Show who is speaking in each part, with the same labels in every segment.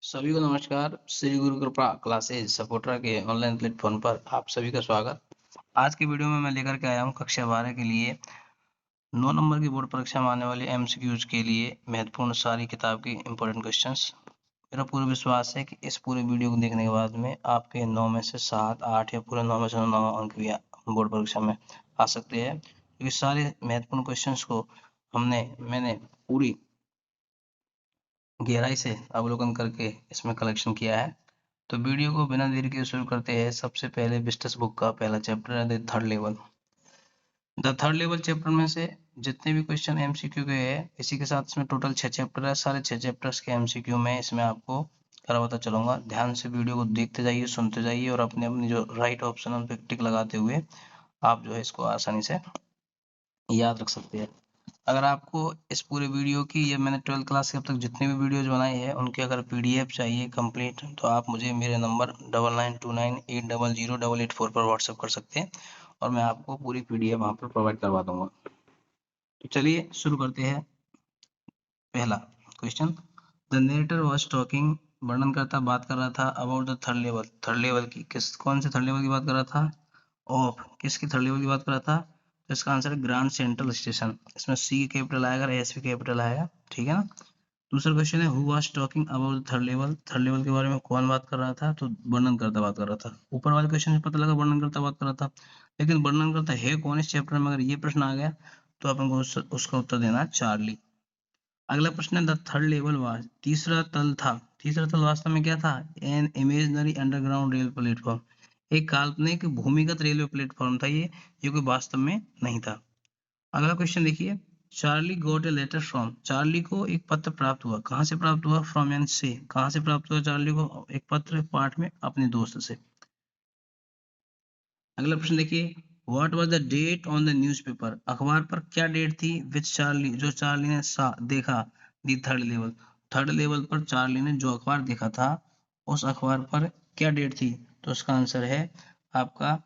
Speaker 1: सभी को नमस्कार। श्री गुरु कृपा क्लासेज सपोर्टरा के ऑनलाइन प्लेटफॉर्म पर आप सभी का स्वागत। आज की वीडियो में मैं लेकर के आया हूँ कक्षा 12 के लिए 9 नंबर की बोर्ड परीक्षा में आने वाले एमसीक्यूज के लिए महत्वपूर्ण सारी किताब की इंपॉर्टेंट क्वेश्चंस। मेरा पूरा विश्वास है कि इस पूरे वीडियो को देखने के बाद में आपके 9 में से 7, 8 या पूरे 9 में से 9 अंक भी बोर्ड परीक्षा में आ सकते हैं, क्योंकि सारे महत्वपूर्ण क्वेश्चंस को मैंने पूरी गहराई से अवलोकन करके इसमें कलेक्शन किया है। तो वीडियो को बिना देरी के शुरू करते हैं। सबसे पहले विस्टस बुक का पहला चैप्टर है the third level. The third level chapter में से जितने भी क्वेश्चन एमसीक्यू के हैं, इसी के साथ इसमें टोटल 6 चैप्टर है। सारे 6 चैप्टर्स के एमसीक्यू में इसमें आपको करवाता चलूंगा। ध्यान से वीडियो को देखते जाइए, सुनते जाइए और अपने अपनी जो राइट ऑप्शन उन पर टिक लगाते हुए आप जो है इसको आसानी से याद रख सकते हैं। अगर आपको इस पूरे वीडियो की, या मैंने 12th क्लास के अब तक जितने भी वीडियोज बनाए हैं उनके अगर पीडीएफ चाहिए कंप्लीट, तो आप मुझे मेरे नंबर 9929800884 पर व्हाट्सएप कर सकते हैं और मैं आपको पूरी पीडीएफ वहां पर प्रोवाइड करवा दूंगा। तो चलिए शुरू करते हैं। पहला question, the narrator was talking, वर्णनकर्ता बात कर रहा था, about the third level, third level की कौन से थर्ड लेवल की बात कर रहा था, ऑफ किसकी थर्ड लेवल की बात कर रहा था। तो इसका आंसर है ग्रांड सेंट्रल स्टेशन। इसमें सी कैपिटल आएगा, एस भी कैपिटल आएगा, ठीक है ना। दूसरा क्वेश्चन है, who was talking about third level, third level के बारे में कौन बात कर रहा था, तो वर्णनकर्ता बात कर रहा था। ऊपर वाले क्वेश्चन से पता लगा वर्णनकर्ता बात कर रहा था, लेकिन वर्णनकर्ता है कौन इस चैप्टर में, अगर ये प्रश्न आ गया तो अपन को उसका उत्तर देना है चार्ली। अगला प्रश्न है, द थर्ड लेवल वाज, तीसरा तल था, तीसरा तल वास्तव में क्या था, an imaginary underground rail platform, एक काल्पनिक भूमिगत रेलवे प्लेटफॉर्म था ये कोई वास्तव में नहीं था। अगला क्वेश्चन देखिए, Charlie got a letter from, Charlie को एक पत्र प्राप्त हुआ, कहाँ से प्राप्त हुआ, फ्रॉम यानी से, कहाँ से प्राप्त हुआ चार्ली को एक पत्र, पाठ में अपने दोस्त से। अगला प्रश्न देखिए, what was the date on the newspaper, अखबार पर क्या डेट थी, विच चार्ली, जो चार्ली ने देखा, दी थर्ड लेवल, थर्ड लेवल पर चार्ली ने जो अखबार देखा था उस अखबार पर क्या डेट थी, तो उसका आंसर है आपका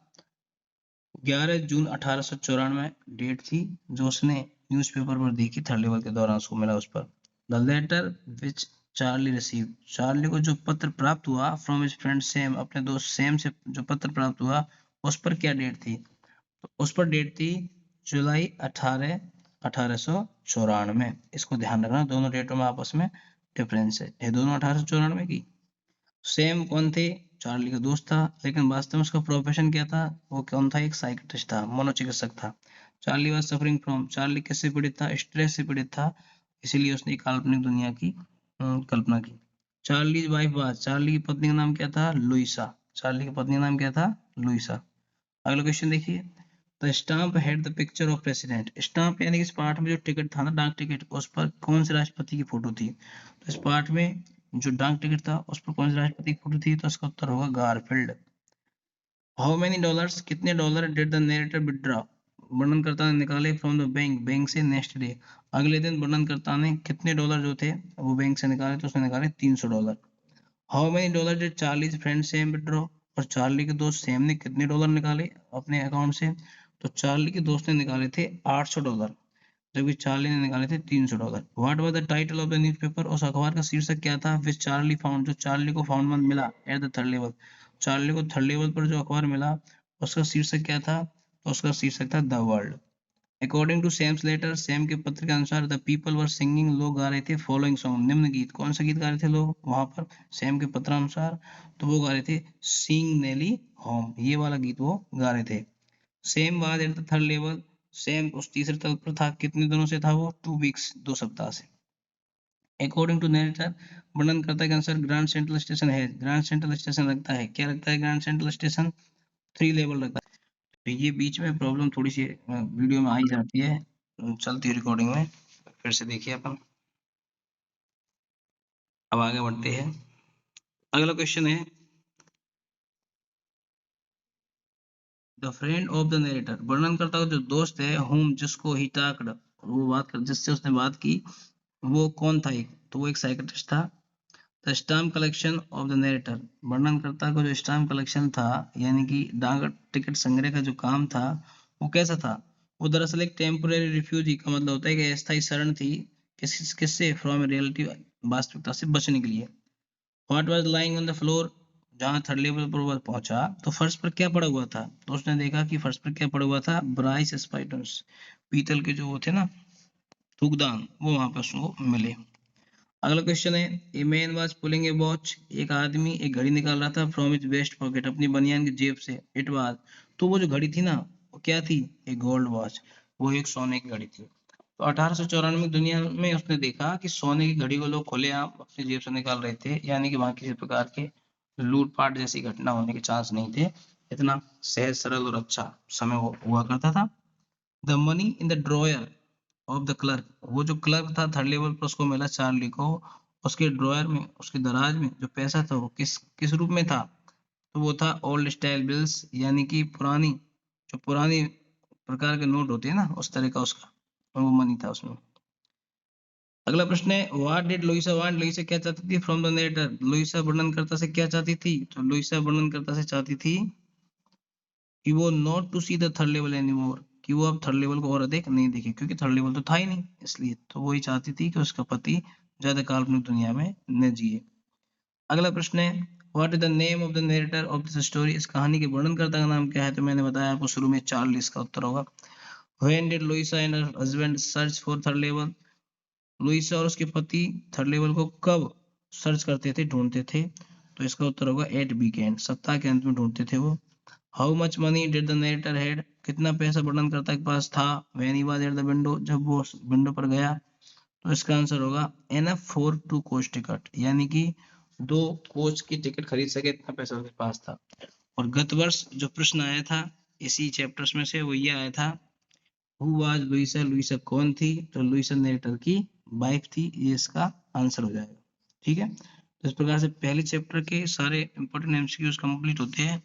Speaker 1: 11 जून 1894 डेट थी जो उसने न्यूज़पेपर पर देखी, थर्ड लेवल के दौरान उसको मिला उस पर। The letter which Charlie receive, Charlie को जो पत्र प्राप्त हुआ फ्रॉम हिज फ्रेंड सेम, अपने दोस्त सेम से जो पत्र प्राप्त हुआ उस पर क्या डेट थी, तो उस पर डेट थी जुलाई 18 1894। इसको ध्यान रखना, दोनों डेटों में आपस में डिफरेंस है, ये दोनों 1894 की। सेम कौन थे, चार्ली का दोस्त था, लेकिन वास्तव में उसका प्रोफेशन क्या था, वो कौन था, एक साइकियाट्रिस्ट था, मनोचिकित्सक था। Charlie was suffering from, Charlie किससे पीड़ित था, स्ट्रेस से पीड़ित था, इसीलिए उसने काल्पनिक दुनिया की कल्पना की। चार्ली वाइफ वाज, चार्ली की पत्नी का नाम क्या था, लुइसा, चार्ली की पत्नी का नाम क्या था, लुइसा। अगला क्वेश्चन देखिए, the stamp had the picture of president, stamp यानी कि इस पार्ट में जो टिकट था ना, डाक टिकट, उस पर कौन से राष्ट्रपति की फोटो थी, तो इस पार्ट में जो डाक टिकट था उस पर कौन से राष्ट्रपति की फोटो थी, तो इसका उत्तर होगा गारफील्ड। हाउ मेनी डॉलर्स, कितने dollar did the narrator withdraw, वर्णनकर्ता ने निकाले फ्रॉम द बैंक, बैंक से नेक्स्ट डे, अगले दिन वर्णनकर्ता ने कितने डॉलर जो थे वो बैंक से निकाले, तो उसने निकाले $300। How many dollar did Charlie's friend same withdraw, और चार्ली के दोस्त सेम ने कितने डॉलर निकाले अपने अकाउंट से, तो चार्ली के दोस्त ने निकाले थे $800, जबकि चार्ली ने निकाले थे $300। What was the title of the newspaper, उस अखबार का शीर्षक क्या था, विच चार्ली फाउंड, जो चार्ली को फाउंड मिला at the third level, Charlie को थर्ड लेवल पर जो अखबार मिला उसका शीर्षक क्या था, तो उसका शीर्षक था the world. According to Sam's letter, Sam के पत्र के अनुसार, द पीपल वर सिंगिंग, लोग गा रहे थे फॉलोइंग सॉन्ग, निम्न गीत, कौन सा गीत गा रहे थे लोग वहां पर सेम के पत्र अनुसार, तो वो गा रहे थे सिंग नेली होम, ये वाला गीत वो गा रहे थे। Same was at the third level, same उस तीसरे तल पर था, कितने दिनों से था वो, 2 वीक्स, 2 सप्ताह से। अकॉर्डिंग टू नरेटर, वर्णनकर्ता के अनुसार ग्रैंड सेंट्रल स्टेशन है, ग्रैंड सेंट्रल स्टेशन रखता है, क्या रखता है ग्रैंड सेंट्रल स्टेशन, 3 लेवल रखता है। तो ये बीच में प्रॉब्लम थोड़ी सी वीडियो में आई जाती है, चलती है रिकॉर्डिंग में, फिर से देखिए अपन। अब आगे बढ़ते हैं। अगला क्वेश्चन है, the friend of the narrator, वर्णनकर्ता का जो दोस्त है, होम जिसको ही टाक्ड, वो बात कर, जिससे उसने बात की, वो कौन था, एक तो वो एक साइकियाट्रिस्ट था। The stamp collection of the narrator, वर्णनकर्ता का जो स्टाम्प कलेक्शन था यानी कि डाक टिकट संग्रह का जो काम था वो कैसा था, वो दरअसल एक टेम्पोरेरी रिफ्यूजी का मतलब होता है कि अस्थायी शरण थी, किससे, फ्रॉम रियलिटी, वास्तविकता से बचने के लिए। What was lying on the floor, जहां थर्ड लेवल पर वह पहुंचा तो फर्श पर क्या पड़ा हुआ था, तो उसने देखा कि फर्श पर क्या पड़ा हुआ था, ब्राइस स्पाइटर्स, पीतल के जो वो थे ना थूकदान, वो वहां पर उसको मिले। अगला क्वेश्चन है, a man was pulling a watch, एक आदमी एक घड़ी निकाल रहा था फ्रॉम हिज वेस्ट पॉकेट, अपनी बनियान की जेब से। इट वाज, तो वो जो घड़ी थी ना वो क्या थी, ए गोल्ड वॉच, वो एक सोने की घड़ी थी। तो 1894 दुनिया में उसने देखा कि सोने की घड़ी को लोग खुलेआम अपनी जेब से निकाल रहे थे, यानी कि वहां किसी प्रकार के लूटपाट जैसी घटना होने के चांस नहीं थे, इतना सहज सरल और अच्छा समय हुआ करता था। The money in the dryer of the clerk, वो जो क्लर्क था थर्ड लेवल पर उसको मिला चार्ली को, उसके ड्रॉयर में उसके दराज में जो पैसा था वो किस किस रूप में था, तो वो था ओल्ड स्टाइल बिल्स, यानी कि पुरानी प्रकार के नोट होते हैं ना उस तरह का उसका, और वो मनी था उसमें। अगला प्रश्न है, what did Luisa want, Luisa क्या चाहती थी फ्रॉम द नरेटर, लुइसा वर्णनकर्ता से क्या चाहती थी, तो लुइसा वर्णनकर्ता से चाहती थी कि वो not to see the third level anymore, कि वो अब थर्ड लेवल को और अधिक नहीं देखे, क्योंकि थर्ड लेवल तो था ही नहीं, इसलिए तो वही चाहती थी कि उसका पति ज्यादा काल्पनिक दुनिया में न जिए। अगला प्रश्न है, what is the name of the narrator of this story, इस कहानी के वर्णनकर्ता का नाम क्या है, तो मैंने बताया आपको शुरू में चार्ली इसका उत्तर होगा। When did Luisa and her husband search for third level, Luisa और उसके पति थर्ड लेवल को कब सर्च करते थे, ढूंढते थे, तो इसका उत्तर होगा एट वीकेंड, सप्ताह के अंत में ढूंढते थे वो। How much money did the narrator had, कितना पैसा वर्णनकर्ता के पास था, when he was at the window, जब वो विंडो पर गया, तो इसका आंसर होगा enough for two coach ticket, यानी कि 2 कोच की टिकट खरीद सके इतना पैसा उसके पास था। और गत वर्ष जो प्रश्न आया था इसी चैप्टर्स में से वो ये आया था, हु वाज लुइसा, लुइसा कौन थी, तो लुइसा नरेटर की वाइफ थी, ये इसका आंसर हो जाएगा। ठीक है, तो इस प्रकार से पहले चैप्टर के सारे इंपॉर्टेंट एमसीक्यूज कंप्लीट होते हैं,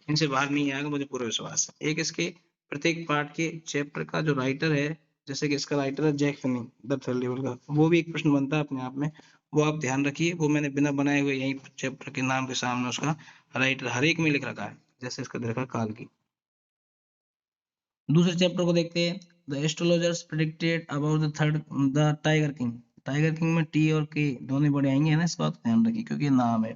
Speaker 1: इनसे बाहर नहीं आएगा मुझे पूरा विश्वास है। एक इसके प्रत्येक पार्ट के चैप्टर का जो राइटर है, जैसे कि इसका राइटर है जैक फिनिंग द थर्ड लेवल का, वो भी एक प्रश्न बनता है अपने आप में, वो आप ध्यान रखिए, वो मैंने बिना बनाए हुए यही चैप्टर के नाम के सामने उसका राइटर हर एक में लिख रखा है, जैसे इसका दे रखा है काल की। दूसरे चैप्टर को देखते हैं, the astrologers predicted about the tiger king, tiger king में टी और के दोनों बड़े आएंगे है ना, इसका ध्यान रखिए क्योंकि नाम है।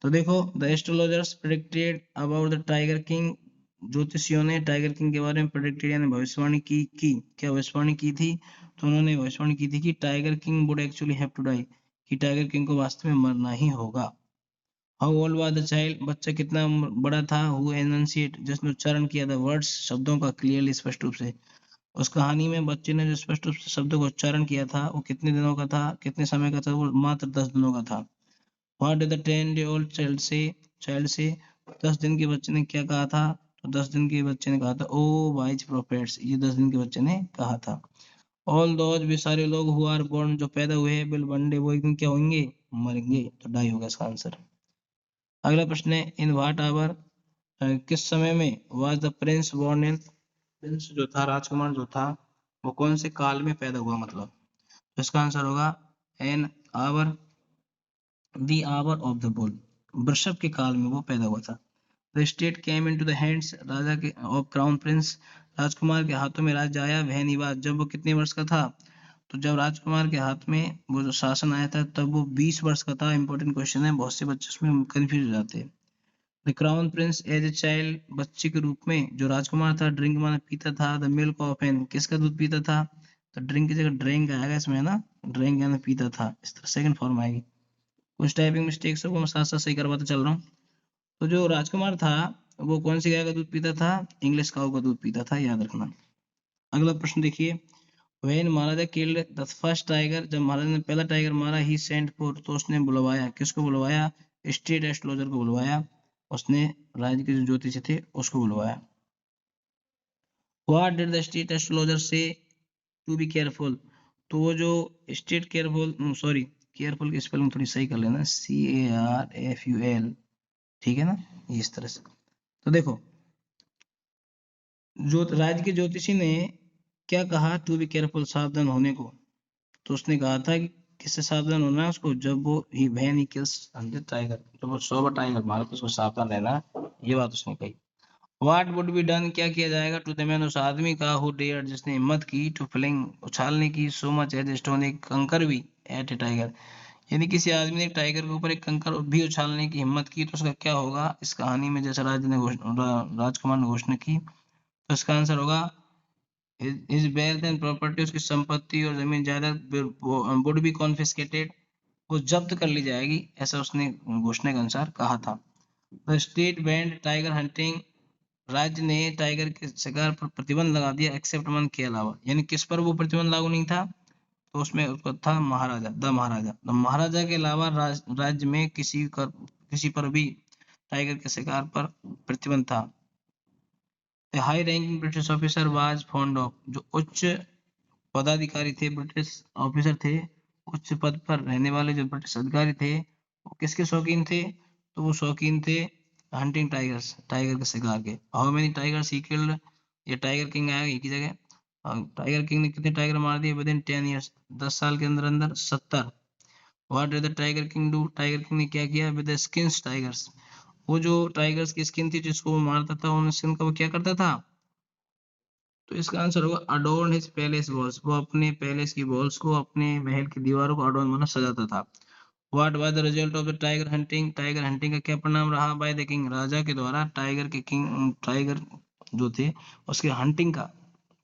Speaker 1: तो देखो, the astrologers predicted about the tiger king, ज्योतिषियों ने टाइगर किंग के बारे में प्रेडिक्टेड यानी भविष्यवाणी की क्या भविष्यवाणी की थी, तो उन्होंने भविष्यवाणी की थी कि tiger king would actually have to die, कि टाइगर किंग को वास्तव में मरना ही होगा। How old was the child, बच्चा कितना बड़ा था, हु एनंशिएट, जिसने उच्चारण किया था वर्ड्स, शब्दों का क्लियरली स्पष्ट रूप से, उस कहानी में बच्चे ने जो स्पष्ट रूप से शब्दों का उच्चारण किया था वो कितने दिनों का था, कितने समय का था, वो मात्र 10 दिनों का था। What did the 10-day-old child से 10 दिन के बच्चे ने क्या कहा था, तो 10 दिन के बच्चे ने कहा था, ओ वाइज प्रोफेट्स, ये 10 दिन के बच्चे ने कहा था। ऑल दोज, वे सारे लोग हु आर बोर्न, जो पैदा हुए हैं, विल वन डे, वो एक दिन क्या होंगे, मरेंगे, तो डाई होगा इसका आंसर। अगला प्रश्न है, इन व्हाट आवर, किस समय में was the prince born in, prince जो था राजकुमार जो था वो कौन से काल में पैदा हुआ, मतलब, तो इसका आंसर होगा an hour, the hour of the bull, वृषभ के काल में वो पैदा हुआ था। The state came into the hands, राजा के ऑफ क्राउन प्रिंस, राजकुमार के हाथों में राज्य आया, वह निवास, जब वो कितने वर्ष का था, तो जब राजकुमार के हाथ में वो जो शासन आया था तब वो 20 वर्ष का था। इंपॉर्टेंट क्वेश्चन है, बहुत से बच्चे उसमें कंफ्यूज हो जाते हैं। The crown prince as a child, बच्चे के रूप में जो राजकुमार था, ड्रिंक माना पीता था, द मिल्क ऑफ एन, किसका दूध पीता था, तो ड्रिंक की जगह ड्रिंक आएगा इसमें ना, ड्रिंक यानी पीता था, इस तरह सेकंड फॉर्म आएगी। कुछ टाइपिंग मिस्टेक्स है वो मैं साथ साथ सही करवाता चल रहा हूँ। तो जो राजकुमार था वो कौन सी गाय का दूध पीता था, इंग्लिश काऊ का दूध पीता था, याद रखना। अगला प्रश्न देखिए, when Maharaja killed the first tiger, जब महाराजा ने पहला टाइगर मारा, ही सेंट फॉर, तो उसने बुलवाया, किसको बुलवाया, स्टेट एस्ट्रोलॉजर को बुलवाया, उसने राज्य के जो ज्योतिषी थे उसको बुलवाया। What did the state astrologer से टू बी केयरफुल, तो वो जो स्टेट केयरफुल, सॉरी, केयरफुल की स्पेलिंग थोड़ी सही कर लेना, CARFUL, ठीक है ना, इस तरह से। तो देखो, जो राज्य के ज्योतिषी ने क्या कहा, टू बी केयरफुल, सावधान होने को, तो उसने कहा था कि किससे सावधान होना है उसको, जब वो ही वैन ही किल्स 100 टाइगर, जब वो 100 टाइगर मारे तो उसको सावधान रहना, ये बात उसने कही। व्हाट वुड बी डन, क्या किया जाएगा, टू द मैन, उस आदमी का, हु डेयर्ड, जिसने हिम्मत की, टू फ्लिंग, उछालने की, सो मच एज स्टोन, एक कंकर भी, एट ए टाइगर, यदि किसी आदमी ने टाइगर के ऊपर एक कंकर भी उछालने की हिम्मत की तो उसका क्या होगा? इस कहानी में जैसा राजकुमार ने घोषणा की, तो इसका आंसर होगा हिज वेल्थ एंड प्रॉपर्टी, उसकी संपत्ति और जमीन जायदाद वुड बी कॉन्फिस्केटेड, वो जब्त कर ली जाएगी, ऐसा उसने घोषणा के अनुसार कहा था। The state band tiger hunting, राज्य ने टाइगर के शिकार पर प्रतिबंध लगा दिया एक्सेप्ट वन के अलावा, यानी किस पर वो प्रतिबंध लागू नहीं था? तो उसमें उसका था महाराजा, द महाराजा के अलावा राज्य में किसी पर भी टाइगर के शिकार पर प्रतिबंध था। High ranking British officer was fond of, जो उच्च पदाधिकारी थे, ब्रिटिश ऑफिसर थे, उच्च पद पर रहने वाले जो ब्रिटिश अधिकारी थे, वो किसके शौकीन थे? तो वो शौकीन थे हंटिंग टाइगर्स, टाइगर के शिकार के। How many tigers he killed, ये टाइगर किंग आया एक ही जगह। टाइगर किंग ने कितने टाइगर मार दिए विद इन 10 ईयर्स, 10 साल के अंदर अंदर 70। What did the tiger king do, tiger king ने क्या किया विद द स्किन्स टाइगर्स, वो जो टाइगर्स की स्किन थी जिसको वो मारता था, उन स्किन का वो क्या करता था? तो इसका आंसर होगा अडोर्न हिज पैलेस वॉल्स, वो अपने पैलेस की वॉल्स को, अपने महल की दीवारों को अडोर्न मतलब सजाता था। What was the result of the tiger hunting, tiger hunting का क्या परिणाम रहा बाय द किंग, राजा के द्वारा टाइगर के किंग, टाइगर जो थे उसके हंटिंग का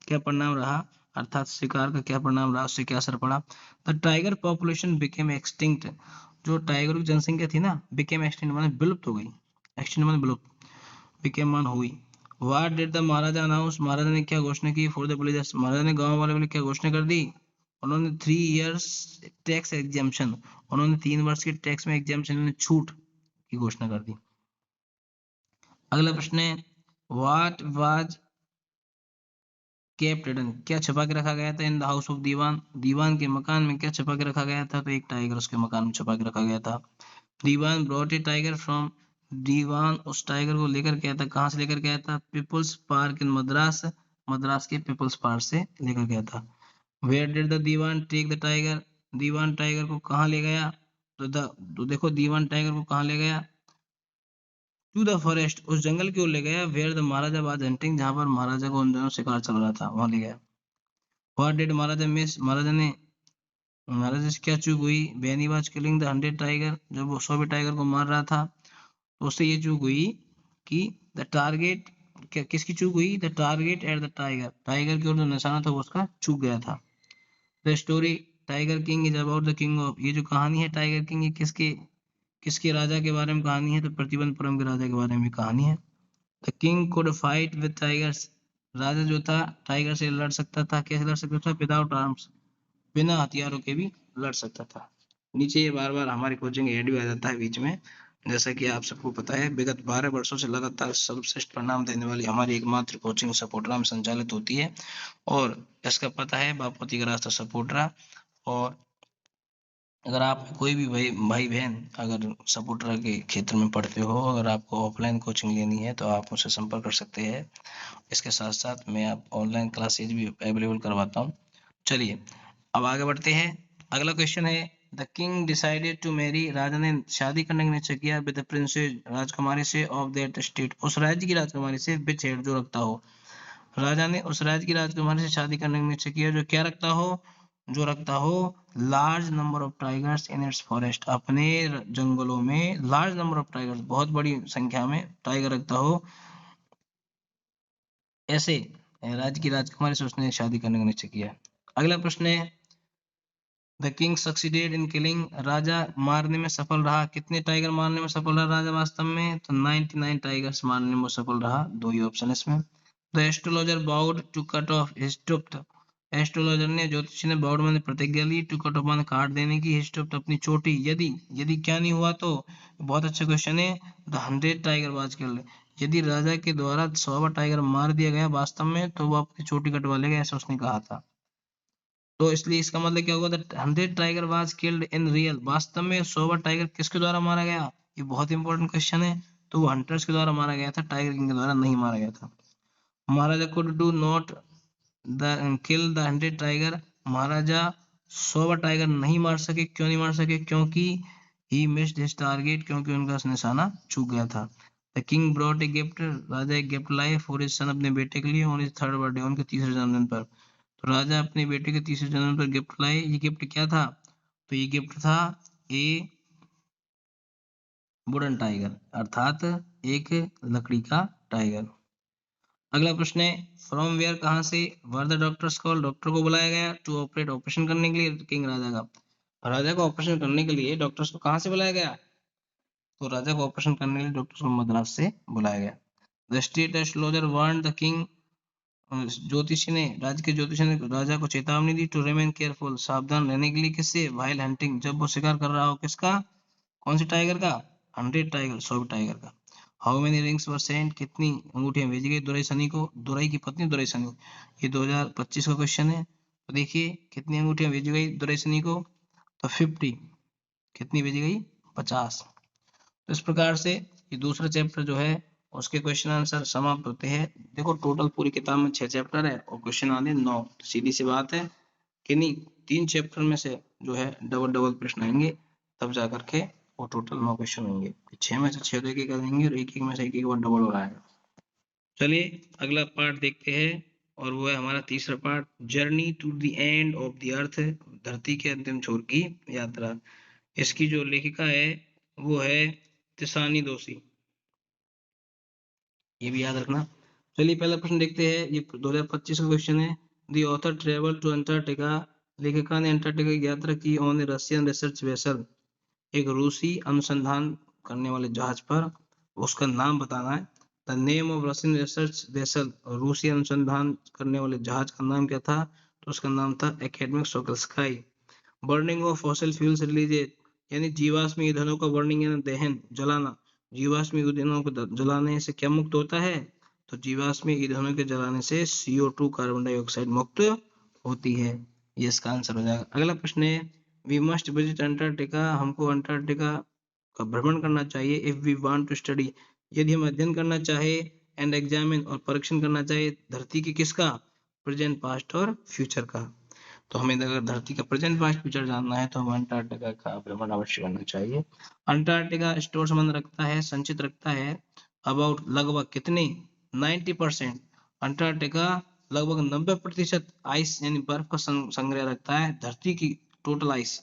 Speaker 1: क्या परिणाम रहा, अर्थात शिकार का क्या परिणाम रहा, उससे क्या असर पड़ा? The tiger population became extinct, जो टाइगर की जनसंख्या थी ना, बिकेम एक्सटिंक्ट माने विलुप्त हो गई, एक्सटिंक्ट माने विलुप्त, बिकेम मान हुई। What did the maharaja announce, महाराजा ने क्या घोषणा की फॉर द विलेजर्स, महाराजा ने गांव वालों के लिए क्या घोषणा कर दी? उन्होंने 3 इयर्स टैक्स एग्जेम्पशन, उन्होंने 3 वर्ष के टैक्स में एग्जेम्पशन, छूट की घोषणा कर दी। अगला प्रश्न है व्हाट वाज केप्ट हिडन, क्या छुपा के रखा गया था इन द हाउस ऑफ दीवान, दीवान के मकान में क्या छुपा के रखा गया था? तो एक टाइगर उसके मकान में छुपा के रखा गया था। दीवान ब्रॉट ए टाइगर फ्रॉम, दीवान उस टाइगर को लेकर के आया था, कहाँ से लेकर के आया था? Peoples park in Madras, Madras के पीपल्स पार्क से लेकर गया था। Where did the dewan take the tiger, dewan tiger को कहाँ ले गया? तो देखो दीवान टाइगर को कहाँ ले गया? टू द फॉरेस्ट, उस जंगल की ओर ले गया, where the maharaja was hunting, जहां पर महाराजा को उन दिनों शिकार चल रहा था, वहां ले गया। व्हाट डिड महाराजा मिस, महाराजा से क्या चूक हुई? When he was killing the 100 tiger, जब वो 100 टाइगर को मार रहा था, तो उससे ये चूक हुई कि द टारगेट, किसकी चूक हुई? The target at the tiger, tiger की ओर जो निशाना था वो उसका चूक गया था। The story tiger king is about the king of, ये जो कहानी है टाइगर किंग, ये किसके किसके राजा के बारे में कहानी है? तो प्रतिबंधपुरम के राजा के बारे में कहानी है। The king could fight with tigers, राजा जो था टाइगर से लड़ सकता था, कैसे लड़ सकता था? विदाउट आर्म्स, बिना हथियारों के भी लड़ सकता था। नीचे ये बार बार हमारी कोचिंग ऐड भी आ जाता है बीच में, जैसा कि आप सबको पता है विगत 12 वर्षों से लगातार सर्वश्रेष्ठ परिणाम देने वाली हमारी एकमात्र कोचिंग सपोर्टरा में संचालित होती है, और इसका पता है बापमती का रास्ता सपोर्टरा। और अगर आप कोई भी भाई बहन अगर सपोर्टरा के क्षेत्र में पढ़ते हो, अगर आपको ऑफलाइन कोचिंग लेनी है तो आप मुझसे संपर्क कर सकते हैं। इसके साथ साथ मैं आप ऑनलाइन क्लासेज भी अवेलेबल करवाता हूँ। चलिए अब आगे बढ़ते हैं। अगला क्वेश्चन है the king decided to marry, राजा ने शादी करने का निश्चय किया विद द प्रिंसेस, राजकुमारी से, ऑफ दैट स्टेट, उस राज्य की राजकुमारी से, विच हेड जो रखता हो, राजा ने उस राज्य की राजकुमारी से शादी करने का निश्चय किया जो क्या रखता हो? जो रखता हो large number of tigers in its forest, अपने जंगलों में लार्ज नंबर ऑफ टाइगर्स, बहुत बड़ी संख्या में टाइगर रखता हो, ऐसे राज्य की राजकुमारी से उसने शादी करने का निश्चय किया। अगला प्रश्न है the king succeeded in killing, राजा मारने में सफल रहा, कितने टाइगर मारने में सफल रहा राजा वास्तव में? तो 99 टाइगर्स मारने में सफल रहा, दो ही ऑप्शन इसमें। The astrologer vowed to cut off his tuft, astrologer ने, ज्योतिषी ने, बाउड माने प्रतिज्ञा ली, टू कट ऑफ माने काट देने की, हिज टुफ्ट अपनी चोटी, यदि यदि क्या नहीं हुआ तो, बहुत अच्छा क्वेश्चन है, द 100 टाइगर वाज किल्ड, यदि राजा के द्वारा 100 टाइगर मार दिया गया वास्तव में तो वो अपनी चोटी कटवा लेगा, ऐसा उसने कहा था। तो इसलिए इसका मतलब क्या होगा? The 100 tiger was killed in real, वास्तव में 100 टाइगर किसके द्वारा मारा गया? ये बहुत इंपॉर्टेंट क्वेश्चन है। तो वो हंटर्स के द्वारा मारा गया था, टाइगर किंग के द्वारा नहीं मारा गया था। Maharaja could do not the kill the 100 tiger, महाराजा 100 टाइगर नहीं मार सके, क्यों नहीं मार सके? क्योंकि ही मिस्ड हिज टारगेट, क्योंकि उनका निशाना चूक गया था। The king brought a gift, राजा एक गिफ्ट लाए फॉर हिज सन, अपने बेटे के लिए, ऑन हिज थर्ड बर्थडे, उनके तीसरे जन्मदिन पर। तो राजा अपने बेटे के तीसरे जन्म पर गिफ्ट लाए, ये गिफ्ट क्या था? तो ये गिफ्ट था ए वुडन टाइगर, अर्थात एक लकड़ी का टाइगर। अगला प्रश्न है फ्रॉम वेयर, कहां से, were the doctors call, doctor को बुलाया गया टू ऑपरेट, ऑपरेशन करने के लिए, किंग राजा का, राजा को ऑपरेशन करने के लिए डॉक्टर्स को कहां से बुलाया गया, तो राजा को ऑपरेशन करने के लिए डॉक्टर्स को मद्रास से बुलाया गया। The state astrologer warned the king, ज्योतिषी ने, राज्य के ज्योतिषी ने राजा को चेतावनी दी टू रिमेन केयरफुल, सावधान रहने के लिए, किससे, व्हाइल हंटिंग, जब वो शिकार कर रहा हो, किसका, कौन से टाइगर का, 100 टाइगर, 100 टाइगर का। How many rings were sent, कितनी अंगूठियां भेजी गई दुरई सनी को, दुरई की पत्नी दुरई सनी, ये 2025 का क्वेश्चन है। तो देखिए कितनी अंगूठियां भेजी गई दुरई सनी को, तो 50, कितनी भेजी गई, 50। तो इस प्रकार से ये दूसरा चैप्टर जो है उसके क्वेश्चन आंसर समाप्त होते हैं। देखो टोटल पूरी किताब में 6 चैप्टर है और क्वेश्चन आने 9, तो सीधी सी बात है कि नहीं 3 चैप्टर में से जो है डबल डबल प्रश्न आएंगे, तब जा करके वो टोटल 9 क्वेश्चन होंगे। 6 में से 6 तो एक आएंगे और एक में से एक बार डबल हो रहा है। चलिए अगला पार्ट देखते हैं और वो है हमारा तीसरा part, journey to the end of the earth, धरती के अंतिम छोर की यात्रा। इसकी जो लेखिका है वो है तिसानी दोषी, ये भी याद रखना। चलिए पहला प्रश्न देखते हैं, ये 2025 का क्वेश्चन है। The author travel to Antarctica, लेखिका ने अंटार्कटिका की यात्रा की on a Russian research vessel, एक रूसी अनुसंधान करने वाले जहाज पर, उसका नाम बताना है। The name of Russian research vessel, रूसी अनुसंधान करने वाले जहाज का नाम क्या था, तो उसका नाम था academic Sokolsky. Burning of fossil fuels released, यानी जीवाश्म ईंधनों का बर्निंग यानी दहन, जलाना, जीवाश्म ईंधनों को जलाने से क्या मुक्त होता है, तो जीवाश्म ईंधनों के जलाने से CO2 कार्बन डाइऑक्साइड मुक्त होती है, ये इसका आंसर हो जाएगा। अगला प्रश्न है वी मस्ट विजिट अंटार्कटिका, हमको अंटार्कटिका का भ्रमण करना चाहिए, if we want to study, यदि हम अध्ययन करना चाहे, एंड एग्जामिन और परीक्षण करना चाहे धरती की किसका, प्रेजेंट पास्ट और फ्यूचर का। तो हमें अगर धरती का प्रेजेंट पास्ट फ्यूचर जानना है तो हमें अंटार्कटिका का भ्रमण अवश्य करना चाहिए। अंटार्कटिका स्टोर संबंध रखता है, संचित रखता है अबाउट लगभग कितने, 90%। अंटार्कटिका लगभग 90% आइस यानी बर्फ का संग्रह रखता है, धरती की टोटल आइस,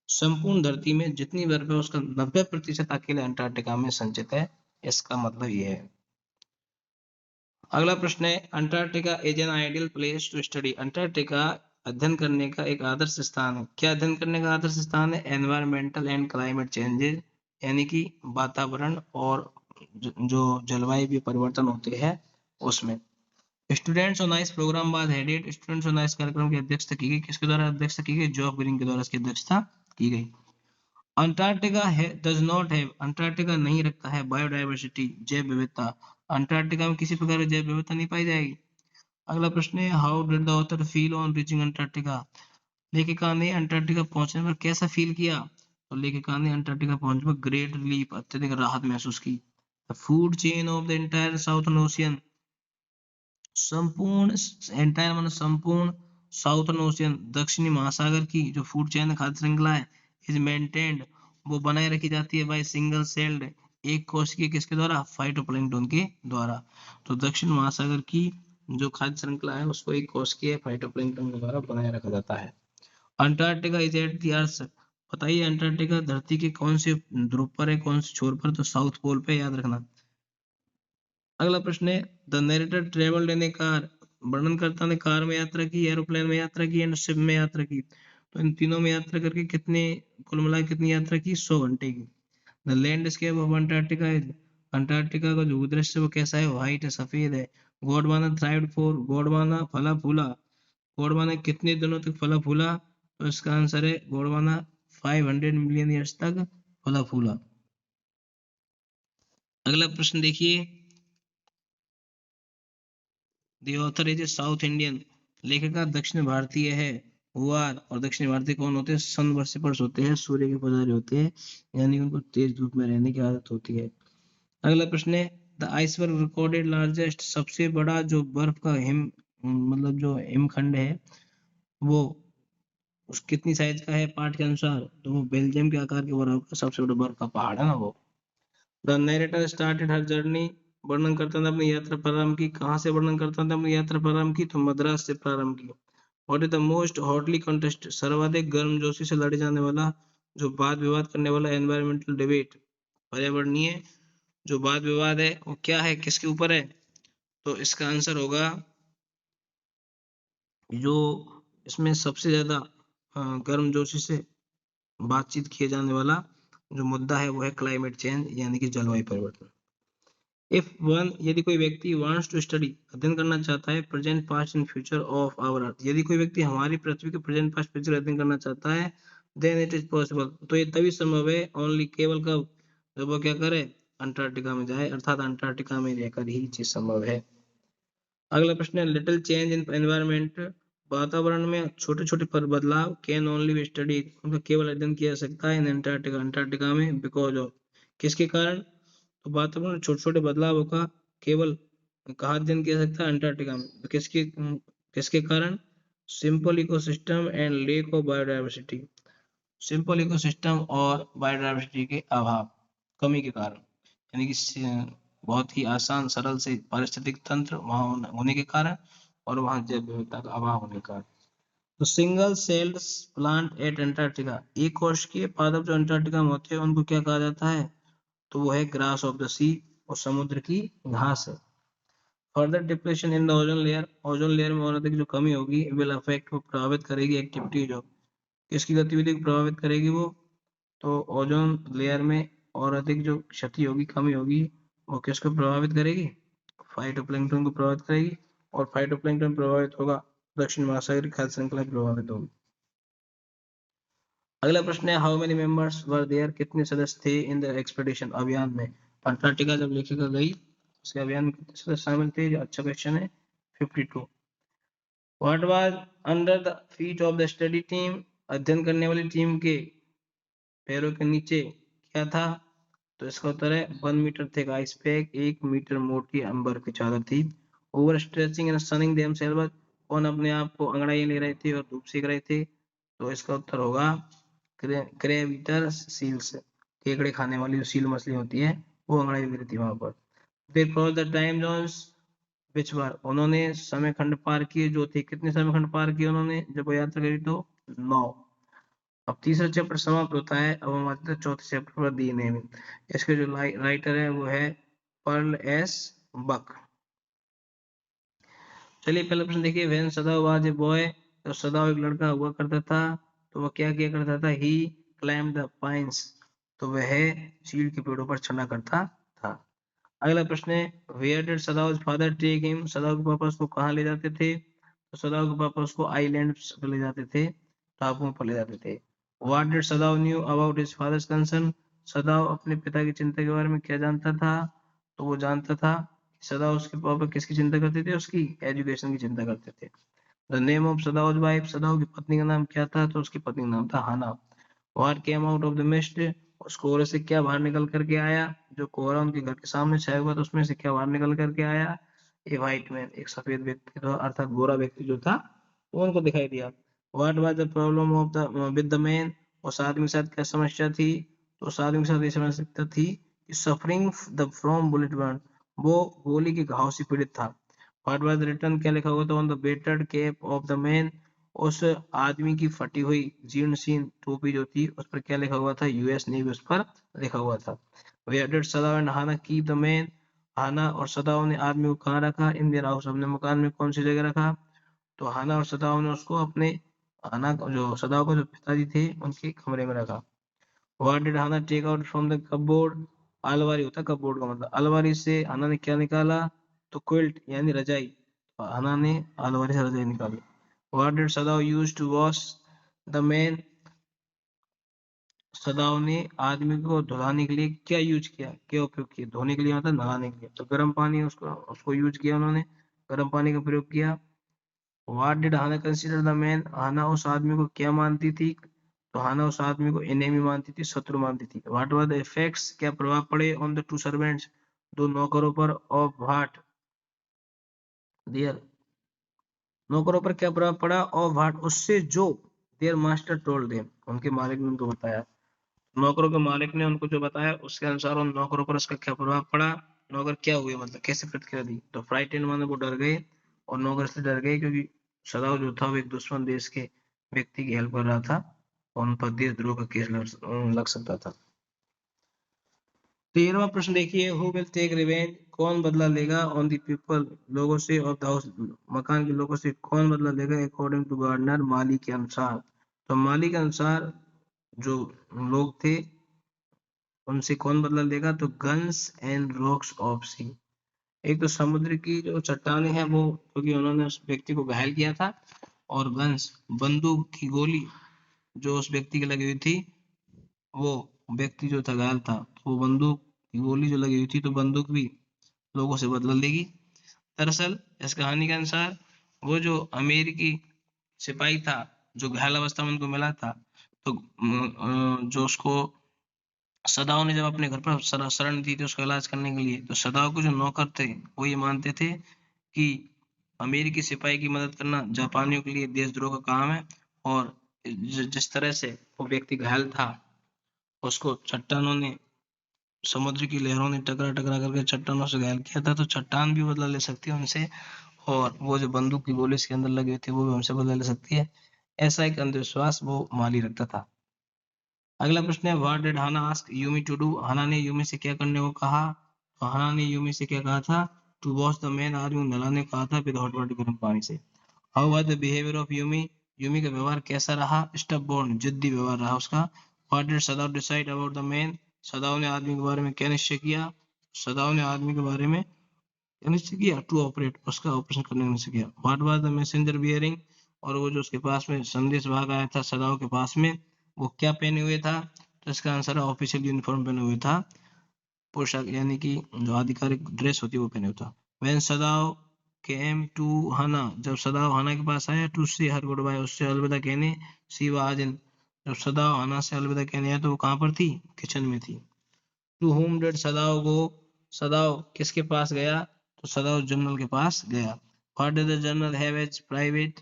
Speaker 1: संपूर्ण धरती में जितनी बर्फ है उसका 90% अकेले अंटार्कटिका में संचित है, इसका मतलब ये है। अगला प्रश्न है Antarctica is an ideal place to study, Antarctica अध्ययन करने का एक आदर्श स्थान है, क्या अध्ययन करने का आदर्श स्थान है, एनवायरमेंटल एंड क्लाइमेट चेंजेस, यानी कि वातावरण और जो जलवायु भी परिवर्तन होते हैं उसमें। Students on ice program was headed, students on ice कार्यक्रम की अध्यक्षता की गई, किसके द्वारा अध्यक्षता की गई, जॉब ग्रीन के द्वारा इसकी अध्यक्षता की गई। Antarctica does not have, Antarctica नहीं रखता है बायोडायवर्सिटी, जैव विविधता, अंटार्कटिका में किसी प्रकार की जैव विविधता नहीं पाई जाएगी। अगला प्रश्न है how did the author feel on reaching Antarctica, लेखिका ने अंटार्कटिका पहुंचने पर कैसा फील किया, तो लेखिका ने अंटार्कटिका पहुंचने पर ग्रेट रिलीफ, अत्यधिक राहत महसूस की। The food chain of the entire southern ocean, संपूर्ण एंटायर माने संपूर्ण साउथर्न ओशियन, दक्षिणी महासागर की जो फूड चेन खाद्य श्रृंखला है, इज मेंटेन्ड, वो बनाए रखी जाती है बाय सिंगल सेल्ड, एक कोशिकीय, किसके द्वारा, फाइटोप्लैंक्टन के द्वारा। तो दक्षिण महासागर की जो खाद्य श्रृंखला है उसको एक कोशिकीय फाइटोप्लैंक्टन के द्वारा बनाए रखा जाता है। Antarctica is at the earth, बताइए अंटार्कटिका धरती के कौन से ध्रुव पर है, कौन से छोर पर, तो साउथ पोल पे, याद रखना। अगला प्रश्न है the narrator travelled in a car, वर्णनकर्ता ने कार में यात्रा की, एरोप्लेन में यात्रा की एंड शिप में यात्रा की, तो इन तीनों में यात्रा करके कितने, कुल मिला कितनी यात्रा की, 100 घंटे की। The landscape of Antarctica is, Antarctica का जो भूदृश्य वो कैसा है, व्हाइट है, सफेद है। गोंडवाना थ्राइव्ड फॉर, गोंडवाना फला फूला, गोंडवाना कितने दिनों तक फला फूला, तो इसका आंसर है गोंडवाना 500 मिलियन ईयर्स तक फला फूला। अगला प्रश्न देखिए the author is a south Indian, लेखिका दक्षिण भारतीय है। हुआर और दक्षिण भारतीय कौन होते हैं, सन वर्शिपर्स होते हैं, सूर्य के पुजारी होते हैं, यानी उनको तेज धूप में रहने की आदत होती है। अगला प्रश्न है द आइसबर्ग रिकॉर्डेड लार्जेस्ट, सबसे बड़ा जो बर्फ का हिम मतलब जो हिमखंड है वो उस कितनी साइज का है पाठ के अनुसार, तो वो बेल्जियम के आकार के बराबर का सबसे बड़ा बर्फ का पहाड़ है ना वो। The narrator started her journey, वर्णन करता ने अपनी यात्रा प्रारंभ की, कहां से वर्णन करता ने अपनी यात्रा प्रारंभ की, तो मद्रास से प्रारंभ की। What is the most hotly contest, सर्वाधिक गर्मजोशी से लड़े जाने वाला जो वाद विवाद करने वाला एनवायरमेंटल डिबेट, पर्यावरणीय जो वाद विवाद है वो क्या है, किसके ऊपर है? तो इसका आंसर होगा जो इसमें सबसे ज्यादा गर्मजोशी से बातचीत किए जाने वाला जो मुद्दा है वो है क्लाइमेट चेंज यानी कि जलवायु परिवर्तन। इफ वन यदि कोई व्यक्ति वांट्स टू स्टडी अध्ययन करना चाहता है present past and future of our earth, यदि कोई व्यक्ति हमारी पृथ्वी के प्रेजेंट पास्ट फ्यूचर अध्ययन करना चाहता है देन इट इज पॉसिबल, तो ये तभी संभव है ओनली केवल कब, जब वो क्या करे, अंटार्कटिका में जाए, अर्थात अंटार्कटिका में रहकर ही चीज संभव है। अगला प्रश्न है लिटिल चेंज इन एनवायरमेंट, वातावरण में छोटे छोटे बदलाव कैन ओनली बी स्टडी, उनका केवल अध्ययन किया जा सकता है इन अंटार्कटिका, अंटार्कटिका में, बिकॉज ऑफ, किसके कारण, तो वातावरण में छोटे छोटे बदलावों का केवल कहाँ अध्ययन किया जा सकता है, अंटार्कटिका में, किसके किसके कारण, simple ecosystem and lake of biodiversity, simple ecosystem और बायोडायवर्सिटी के अभाव, कमी के कारण, यानी कि बहुत ही आसान सरल से पारिस्थितिक तंत्र वहां होने के कारण और वहां जैव विविधता का अभाव होने के कारण। तो single celled plant at Antarctica, एक कोश के पादप जो अंटार्कटिका में होते हैं उनको क्या कहा जाता है, तो वो है ग्रास ऑफ द सी, और समुद्र की घास है। Further depression in the ozone layer, ozone layer में और अधिक जो कमी होगी विल अफेक्ट, वो प्रभावित करेगी एक्टिविटी जो, किसकी गतिविधि को प्रभावित करेगी वो, तो ओजोन लेयर में और अधिक जो क्षति होगी, कमी होगी, वो किसको प्रभावित करेगी, फाइटोप्लैंक्टन को प्रभावित करेगी, और फाइटोप्लैंक्टन प्रभावित होगा दक्षिण महासागरीय खाद्य श्रृंखला प्रभावित होगी। अगला प्रश्न है how many members were there, कितने सदस्य थे इन द एक्सपेडिशन, अभियान में, अंटार्कटिका जब लेकर गई उसके अभियान में कितने सदस्य शामिल थे, अच्छा क्वेश्चन है, 52। What was under the feet of the study team, अध्ययन करने वाली टीम के पैरों के नीचे क्या था, तो इसका उत्तर है 1 meter thick ice pack, 1 meter मोटी अंबर की चादर थी। Over stretching and sunning themselves, कौन अपने आप को अंगड़ाई ले रहे थे और धूप सेक रहे थे, तो इसका उत्तर होगा क्रैब ईटर सील्स, केकड़े खाने वाली जो सील मछली होती है वो अंगड़ाई ले रही थी वहां पर। They cross the time zones which were, उन्होंने समय खंड पार किए जो थे, कितने समय खंड पार किए उन्होंने जब वो यात्रा करी, तो 9। अब तीसरा चैप्टर समाप्त होता है, अब हम आते हैं चौथे चैप्टर पर, दी नेमिंग, इसके जो राइटर है वो है पर्ल एस बक। चलिए पहला प्रश्न देखिए, व्हेन सदाव वाज ए बॉय, तो सदाव एक लड़का हुआ करता था, तो वह क्या किया करता था, ही क्लाइम्ब द पाइन्स, तो वह चीड़ के पेड़ों पर चढ़ा करता था। अगला प्रश्न है where did Sadao father take him, Sadao के पापा उसको कहाँ ले जाते थे, तो सदाव के पापा उसको आइलैंड पर ले जाते थे, टापुओं पर ले जाते थे। What did सदाव knew about his father's concern, सदाव अपने पिता की चिंता के बारे में क्या जानता था, तो वो जानता था सदा उसके पापा किसकी चिंता करते थे, उसकी एजुकेशन की चिंता करते थे। द नेम ऑफ सदाउज वाइफ, सदाउ की पत्नी का नाम क्या था, तो उसकी पत्नी का नाम था Hana. What came out of the mist, उस कोहरे से क्या बाहर निकल करके आया, जो कोहरा उनके घर के सामने छाया हुआ था उसमें से क्या बाहर निकल करके आया, ए व्हाइट मैन, एक सफेद व्यक्ति था, अर्थात गोरा व्यक्ति जो था वो उनको दिखाई दिया। What was the problem of the with the man, उस आदमी के साथ क्या समस्या थी, तो उस आदमी के साथ ये समस्या थी कि suffering the from bullet burn, वो गोली के घाव से पीड़ित था। व्हाट वाज रिटर्न, क्या लिखा हुआ था on the battered cap of the man, उस आदमी की फटी हुई जीर्ण शीर्ण टोपी जो थी उस पर क्या लिखा हुआ था, यूएस नेवी उस पर लिखा हुआ था। Where did Sadao and Hana keep the man, Hana और सदाव ने आदमी को कहाँ रखा, इन देयर हाउस, अपने मकान में कौन सी जगह रखा, तो हाना और सदाव ने उसको अपने, हाना जो सदाव के जो पिताजी थे उनके कमरे में रखा। What did Hana take out from the cupboard, अलमारी होता है कपबोर्ड का मतलब, अलमारी से हाना ने क्या निकाला, तो क्विल्ट यानी रजाई, हाना ने अलमारी से रजाई निकाली। What did Sadao use to wash the man, Sadao ने आदमी को धुलाने के लिए क्या यूज किया, क्या उपयोग किया, धोने के लिए मतलब नहाने के लिए, तो गर्म पानी उसको उसको यूज किया उन्होंने, गर्म पानी का प्रयोग किया। What did Hana consider the man, Hana उस आदमी को क्या मानती थी, तो हाना उस आदमी को एनिमी मानती थी, शत्रु मानती थी। व्हाट वर द इफेक्ट्स, क्या प्रभाव पड़े ऑन द टू सर्वेंट्स, दो नौकरों पर, ऑफ व्हाट देयर, नौकरों पर क्या प्रभाव पड़ा, और व्हाट उससे जो देयर मास्टर टोल्ड देम, उनके मालिक ने उनको बताया, नौकरों के मालिक ने उनको जो बताया उसके अनुसार उन नौकरों पर उसका क्या प्रभाव पड़ा, नौकर क्या हुए मतलब कैसे प्रतिक्रिया दी, तो फ्राइटेन माने वो डर गए, और नौकर से डर गए क्योंकि सदाव जो था वो एक दुश्मन देश के व्यक्ति की हेल्प कर रहा था, उन पर देशद्रोह का केस लग सकता था। 13वां प्रश्न देखिए, हु विल टेक रिवेंज, कौन बदला लेगा ऑन द पीपल, लोगों से, ऑफ द हाउस, मकान के लोगों से कौन बदला लेगा, अकॉर्डिंग टू गार्डनर, माली के अनुसार। तो माली के अनुसार जो लोग थे उनसे कौन बदला लेगा, तो गन्स एंड रॉक्स ऑफ सी। एक तो समुद्र की जो चट्टाने हैं वो, क्योंकि उन्होंने उस व्यक्ति को घायल किया था, और गन्स बंदूक की गोली जो उस व्यक्ति की लगी हुई थी, वो व्यक्ति जो था घायल था, तो वो बंदूक की गोली जो लगी हुई थी, तो बंदूक भी लोगों से बदला लेगी। दरअसल इस कहानी के अनुसार वो जो अमेरिकी सिपाही था जो घायल अवस्था में उनको मिला था, तो जो उसको सदाओ ने जब अपने घर पर शरण दी थी उसका इलाज करने के लिए, तो सदाओ के जो नौकर थे वो ये मानते थे कि अमेरिकी सिपाही की मदद करना जापानियों के लिए देशद्रोह का काम है, और जिस तरह से वो व्यक्ति घायल था उसको चट्टानों ने, समुद्र की लहरों ने टकरा टकरा करके चट्टानों से घायल किया था, तो चट्टान भी बदला ले सकती है उनसे, और वो जो बंदूक की गोली इसके अंदर लगी हुई थी वो भी हमसे बदला ले सकती है। ऐसा एक अंधविश्वास वो माली रखता था। अगला प्रश्न है, what did Hana ask Yumi to do, Hana ने यूमी से क्या करने को कहा, तो हाना ने यूमी से क्या कहा था, टू वॉश द मैन, आदमी नहलाने को कहा था विद हॉट वाटर, गर्म पानी से। How was the behaviour of Yumi, Yumi का व्यवहार कैसा रहा, स्टबबोर्न, जिद्दी व्यवहार रहा उसका। What did Sadao decide about the man, Sadao ने आदमी के बारे में क्या निश्चय किया, सदाओ ने आदमी के बारे में निश्चय किया, टू ऑपरेट, उसका ऑपरेशन करने का निश्चय किया। What was the messenger bearing, और वो जो उसके पास में संदेश भाग आया था सदाओ के पास में, वो क्या पहने हुए था, तो इसका आंसर है ऑफिशियल यूनिफॉर्म पहने हुए था, पोशाक यानी कि जो आधिकारिक ड्रेस होती है वो पहने हुए था। व्हेन सदाओ केम टू हना, जब सदाओ हना के पास आया, टू से हर गुड बाय, उससे अलविदा कहने, सी वाज इन, जब सदाओ हना से अलविदा कहने आया तो वो कहाँ पर थी, किचन में थी। To whom did Sadao go, Sadao किसके पास गया, तो सदाओ जनरल के पास गया। What did the general have as private,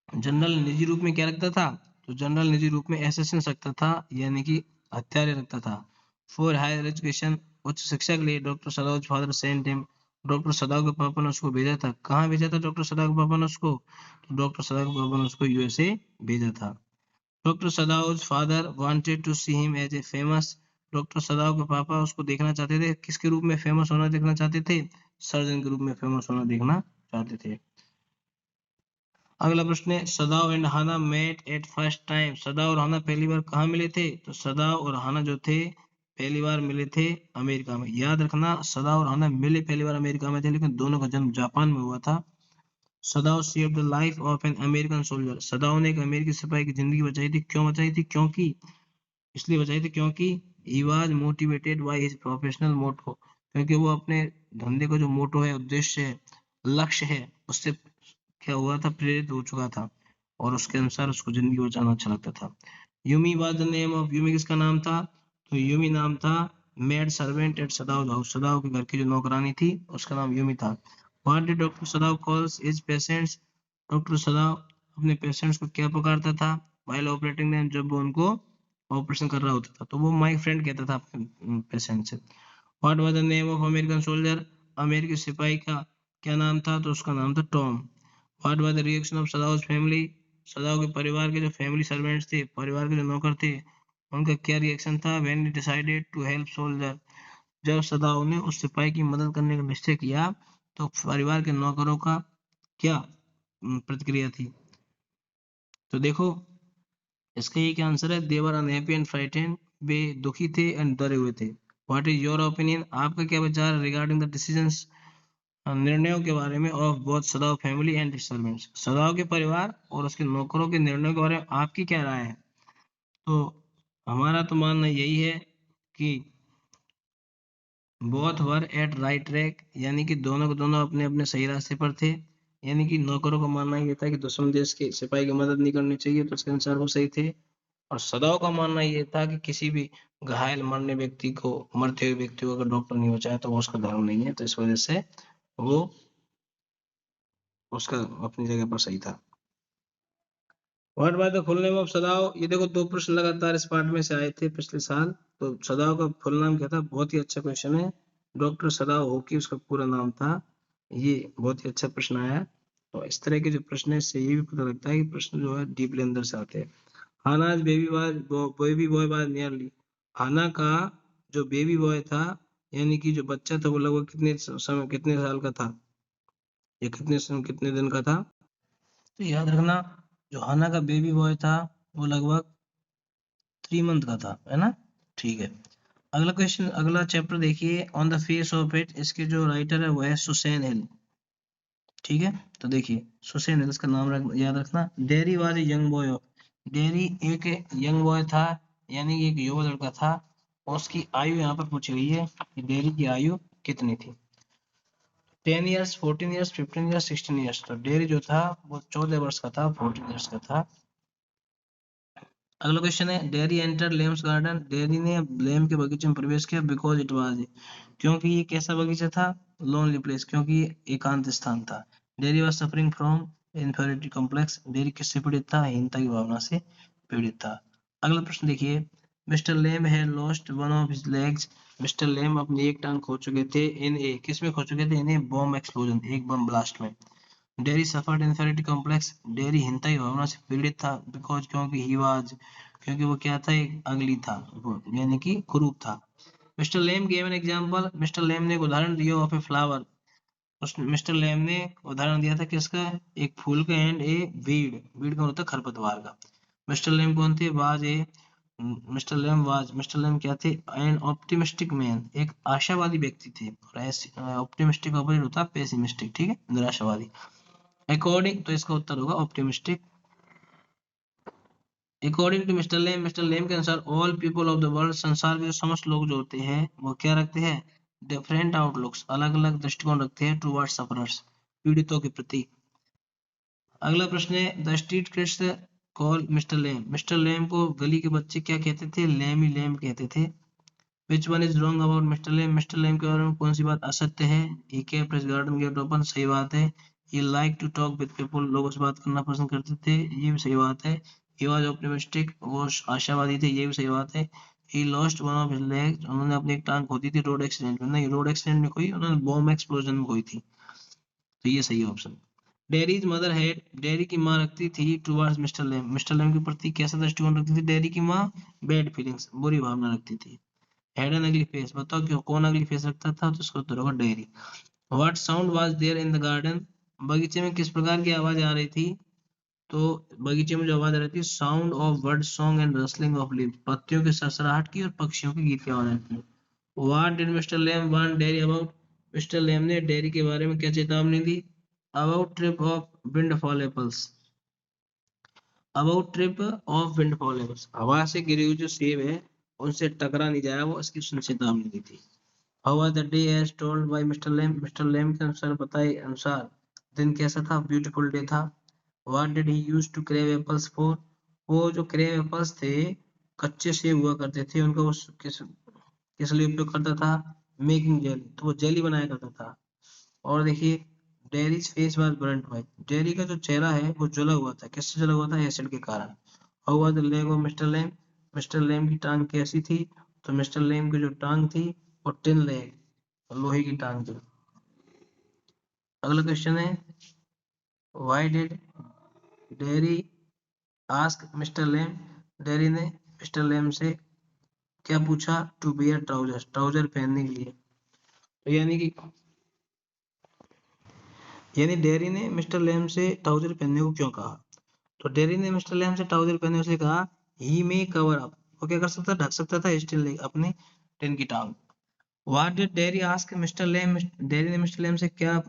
Speaker 1: general निजी रूप में क्या रखता था, तो जनरल निजी रूप में एसेसिन रखता था, यानी कि हत्यारे रखता था। फॉर हायर एजुकेशन, उच्च शिक्षा के लिए, डॉक्टर सदाओ father sent him, doctor Sadao के पापा ने उसको भेजा था, कहाँ भेजा था डॉक्टर सदाओ के पापा ने उसको, तो डॉक्टर सदाओ के पापा ने उसको यूएसए भेजा था। Doctor Sadao's father wanted to see him as a famous, doctor Sadao के पापा उसको देखना चाहते थे, किसके रूप में फेमस होना देखना चाहते थे, सर्जन के रूप में फेमस होना देखना चाहते थे। अगला प्रश्न है, Sadao and Hana met at first time, Sadao और हाना पहली बार कहाँ मिले थे, तो सदाओ और हाना जो थे पहली बार मिले थे अमेरिका में। याद रखना सदाओ और हाना मिले पहली बार अमेरिका में थे, लेकिन दोनों का जन्म जापान में हुआ था। Sadao saved the life of an American soldier, Sadao ने एक अमेरिकी सिपाही की जिंदगी बचाई थी, क्यों बचाई थी, क्योंकि इसलिए बचाई थी क्योंकि he was motivated by his professional motto, क्योंकि वो अपने धंधे का जो मोटो है, उद्देश्य है, लक्ष्य है, उससे क्या हुआ था, प्रेरित हो चुका था, और उसके अनुसार उसको जिंदगी बचाना अच्छा लगता था। Yumi was the name of, Yumi किसका नाम था, तो यूमी नाम था मेड सर्वेंट एट सदाओ हाउस, सदाओ के घर की जो नौकरानी थी उसका नाम यूमी था। What did doctor Sadao calls his patients, doctor सदाओ अपने पेशेंट्स को क्या पुकारता था, व्हाइल ऑपरेटिंग देम, जब वो उनको ऑपरेशन कर रहा होता था तो वो माय फ्रेंड कहता था अपने पेशेंट से। What was the name of American soldier, अमेरिकी सिपाही का क्या नाम था, तो उसका नाम था Tom. What was the reaction of Sadao's family, Sadao के परिवार के जो फैमिली सर्वेंट्स थे, परिवार के जो नौकर थे, उनका क्या रिएक्शन था, when he decided to help soldier, जब सदाउ ने उस सिपाही की मदद करने का निश्चय किया तो परिवार के नौकरों का क्या प्रतिक्रिया थी, तो देखो इसका ये क्या आंसर है, देवर अनहैप्पी एंड फ्राइटेंड, वे दुखी थे एंड डरे हुए थे। व्हाट इज योर ओपिनियन, आपका क्या विचार रिगार्डिंग द डिसीजंस, निर्णयों के बारे में, of both Sadao family and servants, Sadao के परिवार और उसके नौकरों के निर्णयों के बारे में आपकी क्या राय है, तो हमारा तो मानना यही है कि both were at right track, यानी कि दोनों के दोनों अपने अपने सही रास्ते पर थे, यानी कि नौकरों का मानना ये था कि दुश्मन देश के सिपाही की मदद नहीं करनी चाहिए, तो उसके अनुसार वो सही थे, और सदाओ का मानना ये था कि किसी भी घायल मरने व्यक्ति को, मरते हुए व्यक्ति को अगर डॉक्टर नहीं बचाया तो वो उसका धर्म नहीं है, तो इस वजह से वो उसका अपनी जगह पर सही था। What was the full name of Sadao, ये देखो दो प्रश्न लगातार इस पार्ट में से आए थे पिछले साल, तो सदाओ का फुल नाम क्या था, बहुत ही अच्छा क्वेश्चन है, डॉक्टर सदाओ होकी उसका पूरा नाम था, ये बहुत ही अच्छा प्रश्न आया। तो इस तरह के जो प्रश्न है इससे ये भी पता लगता है कि प्रश्न जो है डीपली अंदर से आते हैं। हानाज बेबी बॉय वाज नियरली, हाना का जो बेबी बॉय था यानी कि जो बच्चा था वो लगभग कितने साल का था, ये कितने दिन का था। तो याद रखना जो हाना का बेबी बॉय था वो लगभग 3 मंथ का था, है ना। ठीक है, अगला क्वेश्चन, अगला चैप्टर देखिए, on the face of it, इसके जो राइटर है वो है सुसैन हिल। ठीक है, तो देखिए सुसैन हिल का नाम याद रखना। Dairy was a young boy, dairy एक यंग बॉय था यानी कि एक युवा लड़का था, और उसकी आयु यहाँ पर पूछी गई है कि डेरी की आयु कितनी थी। 10 ईयर्स, 14 ईयर्स, 15 ईयर्स, 16 ईयर्स। तो डेरी जो था वो 14 वर्ष का था, 14 ईयर्स का था। अगला क्वेश्चन है, dairy enter limbs garden, dairy ने लेम के बगीचे में प्रवेश किया बिकॉज इट वाज, क्योंकि ये कैसा बगीचा था, लोनली प्लेस, क्योंकि ये एकांत स्थान था। Dairy was suffering from inferiority complex, dairy किससे पीड़ित था, हीनता की भावना से पीड़ित था। अगला प्रश्न देखिए, mister Lamb had lost one of his legs, mister Lamb अपनी एक टांग खो चुके थे, इन ए, किसमें खो चुके थे, इन ए बॉम्ब एक्सप्लोजन, एक बम ब्लास्ट में। Dairy suffered inferiority complex, dairy हिंसा की भावना से पीड़ित था बिकॉज, क्योंकि ही वाज, क्योंकि वो क्या था, एक अगली था, वो यानी कि कुरूप था। Mister Lamb gave an example, mister Lamb ने एक उदाहरण दिया ऑफ ए फ्लावर, उस मिस्टर लेम ने उदाहरण दिया था किसका, एक फूल का, एंड ए वीड, वीड का होता है खरपतवार का। मिस्टर लेम कौन थे, वाज ए, मिस्टर लेम क्या थे, एन ऑप्टिमिस्टिक मैन, एक आशावादी व्यक्ति थे, और ऐसे ऑप्टिमिस्टिक ऑपोजिट होता है पेसिमिस्टिक, ठीक है, निराशावादी। अकॉर्डिंग, तो इसका उत्तर होगा optimistic. According to mister Lamb के अनुसार all people of the world, संसार के जो समस्त लोग जो होते हैं वो क्या रखते हैं, डिफरेंट आउटलुक्स, अलग अलग दृष्टिकोण रखते हैं टुवर्ड्स सफरर्स, पीड़ितों के प्रति। अगला प्रश्न है, the street kids call mister Lamb को गली के बच्चे क्या कहते थे, लेमी लेम कहते थे। Which one is wrong about mister Lamb के बारे में कौन सी बात असत्य है, he kept his garden gate open, सही बात है। He like to talk with people, लोगों से बात करना पसंद करते थे, ये भी सही बात है। ही वाज ऑप्टिमिस्टिक, वो आशावादी थे, ये भी सही बात है। He lost one of his legs, उन्होंने अपनी एक टांग खो दी थी रोड एक्सीडेंट में, नहीं रोड एक्सीडेंट में कोई, उन्होंने बॉम्ब एक्सप्लोजन में खोई थी, तो ये सही option. Dairies mother head, dairy की माँ रखती थी टुवर्ड्स मिस्टर लेम के प्रति कैसा दृष्टिकोण रखती थी डेरी की माँ, बैड फीलिंग्स, बुरी भावना रखती थी। हैड एन अगली फेस, बताओ क्यों, कौन अगली फेस रखता था, तो इसका उत्तर होगा Derry. What sound was there in the garden, बगीचे में किस प्रकार की आवाज आ रही थी, तो बगीचे में जो आवाज आ रही थी, sound of bird song and rustling of leave, पत्तियों की सरसराहट की और पक्षियों के गीत की आवाज आती थी। What did mister Lamb want Derry about, mister Lamb ने डेयरी के बारे में क्या चेतावनी दी, about trip of windfall apples, about trip of windfall apples, हवा से गिरी हुई जो सेब है उनसे टकरा नहीं जाए वो, इसकी चेतावनी दी थी। How was the day as told by Mr. Lamb? Mr. Lamb के अनुसार बताए अनुसार दिन कैसा था, ब्यूटीफुल डे था। What did he use to crave apples for? वो जो crave apples थे कच्चे सेब हुआ करते थे, उनका वो किस लिए उपयोग करता था, मेकिंग जेली, तो वो जेली बनाया करता था। और देखिए, dairies face was burnt white, dairy का जो चेहरा है वो जला हुआ था, किससे जला हुआ था, एसिड के कारण। How was the leg of mister Lamb, mister Lamb की टांग कैसी थी, तो मिस्टर लेम की जो टांग थी वो टिन लेग, लोहे की टांग थी। अगला क्वेश्चन है, why did dairy ask mister lame, dairy ने मिस्टर लेम से क्या पूछा, टू बियर ट्राउजर, ट्राउजर पहनने के लिए। तो यानी डेरी ने मिस्टर लेम से ट्राउजर पहनने को क्यों कहा, तो डेरी ने मिस्टर लेम से ट्राउजर पहनने से कहा, ही मे कवर अप, वो क्या कर सकता, ढक सकता था स्टिल लेग, अपनी टिन की टांग। What did dairy ask mister lame, dairy ने मिस्टर लेम से क्या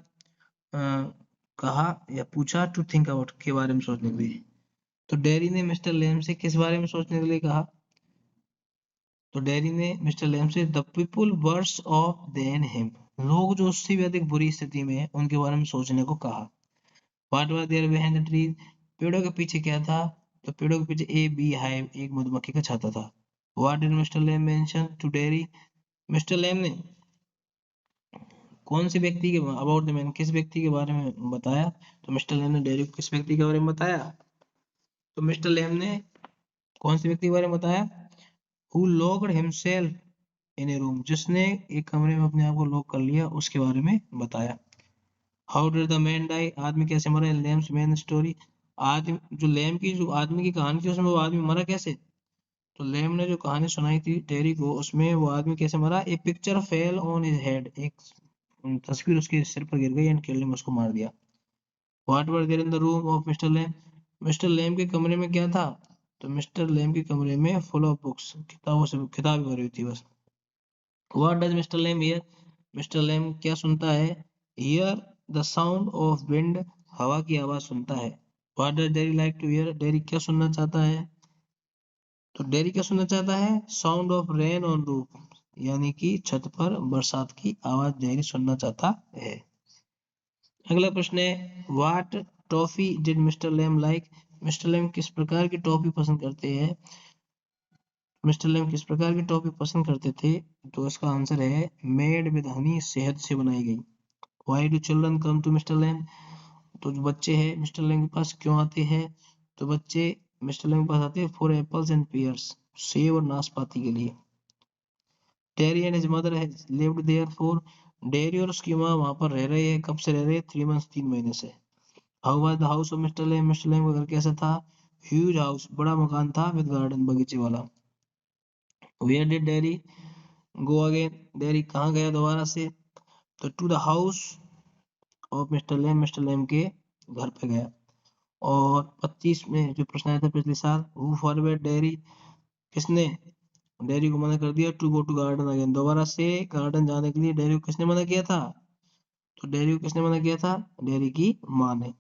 Speaker 1: कहा या पूछा, टू थिंक अबाउट, के बारे में सोचने के लिए। तो डेरी ने मिस्टर लेम से किस बारे में सोचने के लिए कहा, तो डेरी ने मिस्टर लेम से the people worse off than him, लोग जो उससे भी अधिक बुरी स्थिति में है उनके बारे में सोचने को कहा। What was there behind the tree, पेड़ों के पीछे क्या था, तो पेड़ों के पीछे ए बी हाइव, एक मधुमक्खी का छाता था। What did mister Lamb mention to Derry, mister Lamb ने कौन से व्यक्ति के अबाउट द मैन, किस व्यक्ति के बारे में बताया, तो मिस्टर लेम ने डेरी को किस व्यक्ति के बारे में बताया, तो मिस्टर लेम ने कौन से व्यक्ति के बारे में बताया, who locked himself in A room, जिसने एक कमरे में अपने आप को लॉक कर लिया, उसके बारे में बताया। How did the man die, आदमी कैसे मरा, लैम्स मैन स्टोरी, आदमी जो लैम की जो आदमी की कहानी थी उसमें वो आदमी मरा कैसे, तो लैम ने जो कहानी सुनाई थी टेरी को उसमें वो आदमी कैसे मरा, a picture fell on his head, एक तस्वीर उसके सिर पर गिर गई एंड किल्ड हिम, उसको मार दिया। What were there in the room of Mr Lamb, Mr Lamb के कमरे में क्या था, तो मिस्टर लैम के कमरे में फुल ऑफ बुक्स, किताबों से किताबें भरी हुई थी बस। What does Mr Lamb hear, Mr Lamb क्या सुनता है, hear the sound of wind, हवा की आवाज सुनता है। What does Derry like to hear, Derry क्या सुनना चाहता है, तो डेरी क्या सुनना चाहता है, sound of rain on roof, यानी कि छत पर बरसात की आवाज डेरी सुनना चाहता है। अगला प्रश्न है what toffee did Mr Lamb like, Mr Lamb किस प्रकार की टॉफी पसंद करते हैं, मिस्टर लैम किस प्रकार की टॉफी पसंद करते थे, तो इसका आंसर है मेड विद हनी, शहद से बनाई गई। Why do children come to Mr Lamb, तो जो बच्चे हैं मिस्टर लैम के पास क्यों आते हैं, तो बच्चे मिस्टर लैम के पास आते हैं फॉर एप्पल्स एंड पियर्स, सेब और नाशपाती के लिए। Derry and his mother has lived there for, Derry और उसकी माँ वहां पर रह रहे हैं, कब से रह रहे हैं, 3 मंथ्स, 3 महीने से। How was the house of Mr Lamb, Mr Lamb का घर कैसा था, ह्यूज हाउस, बड़ा मकान था, विद गार्डन, बगीचे वाला। Where did Derry go again, Derry कहाँ गया दोबारा से, तो to the house of Mr Lamb के घर पे गया। और 25 में जो प्रश्न आया था पिछले साल, हु फॉरवर्ड डेरी, किसने डेरी को मना कर दिया, to go to garden again, दोबारा से गार्डन जाने के लिए डेरी को किसने मना किया था, तो डेरी को किसने मना किया था, डेरी की माँ ने।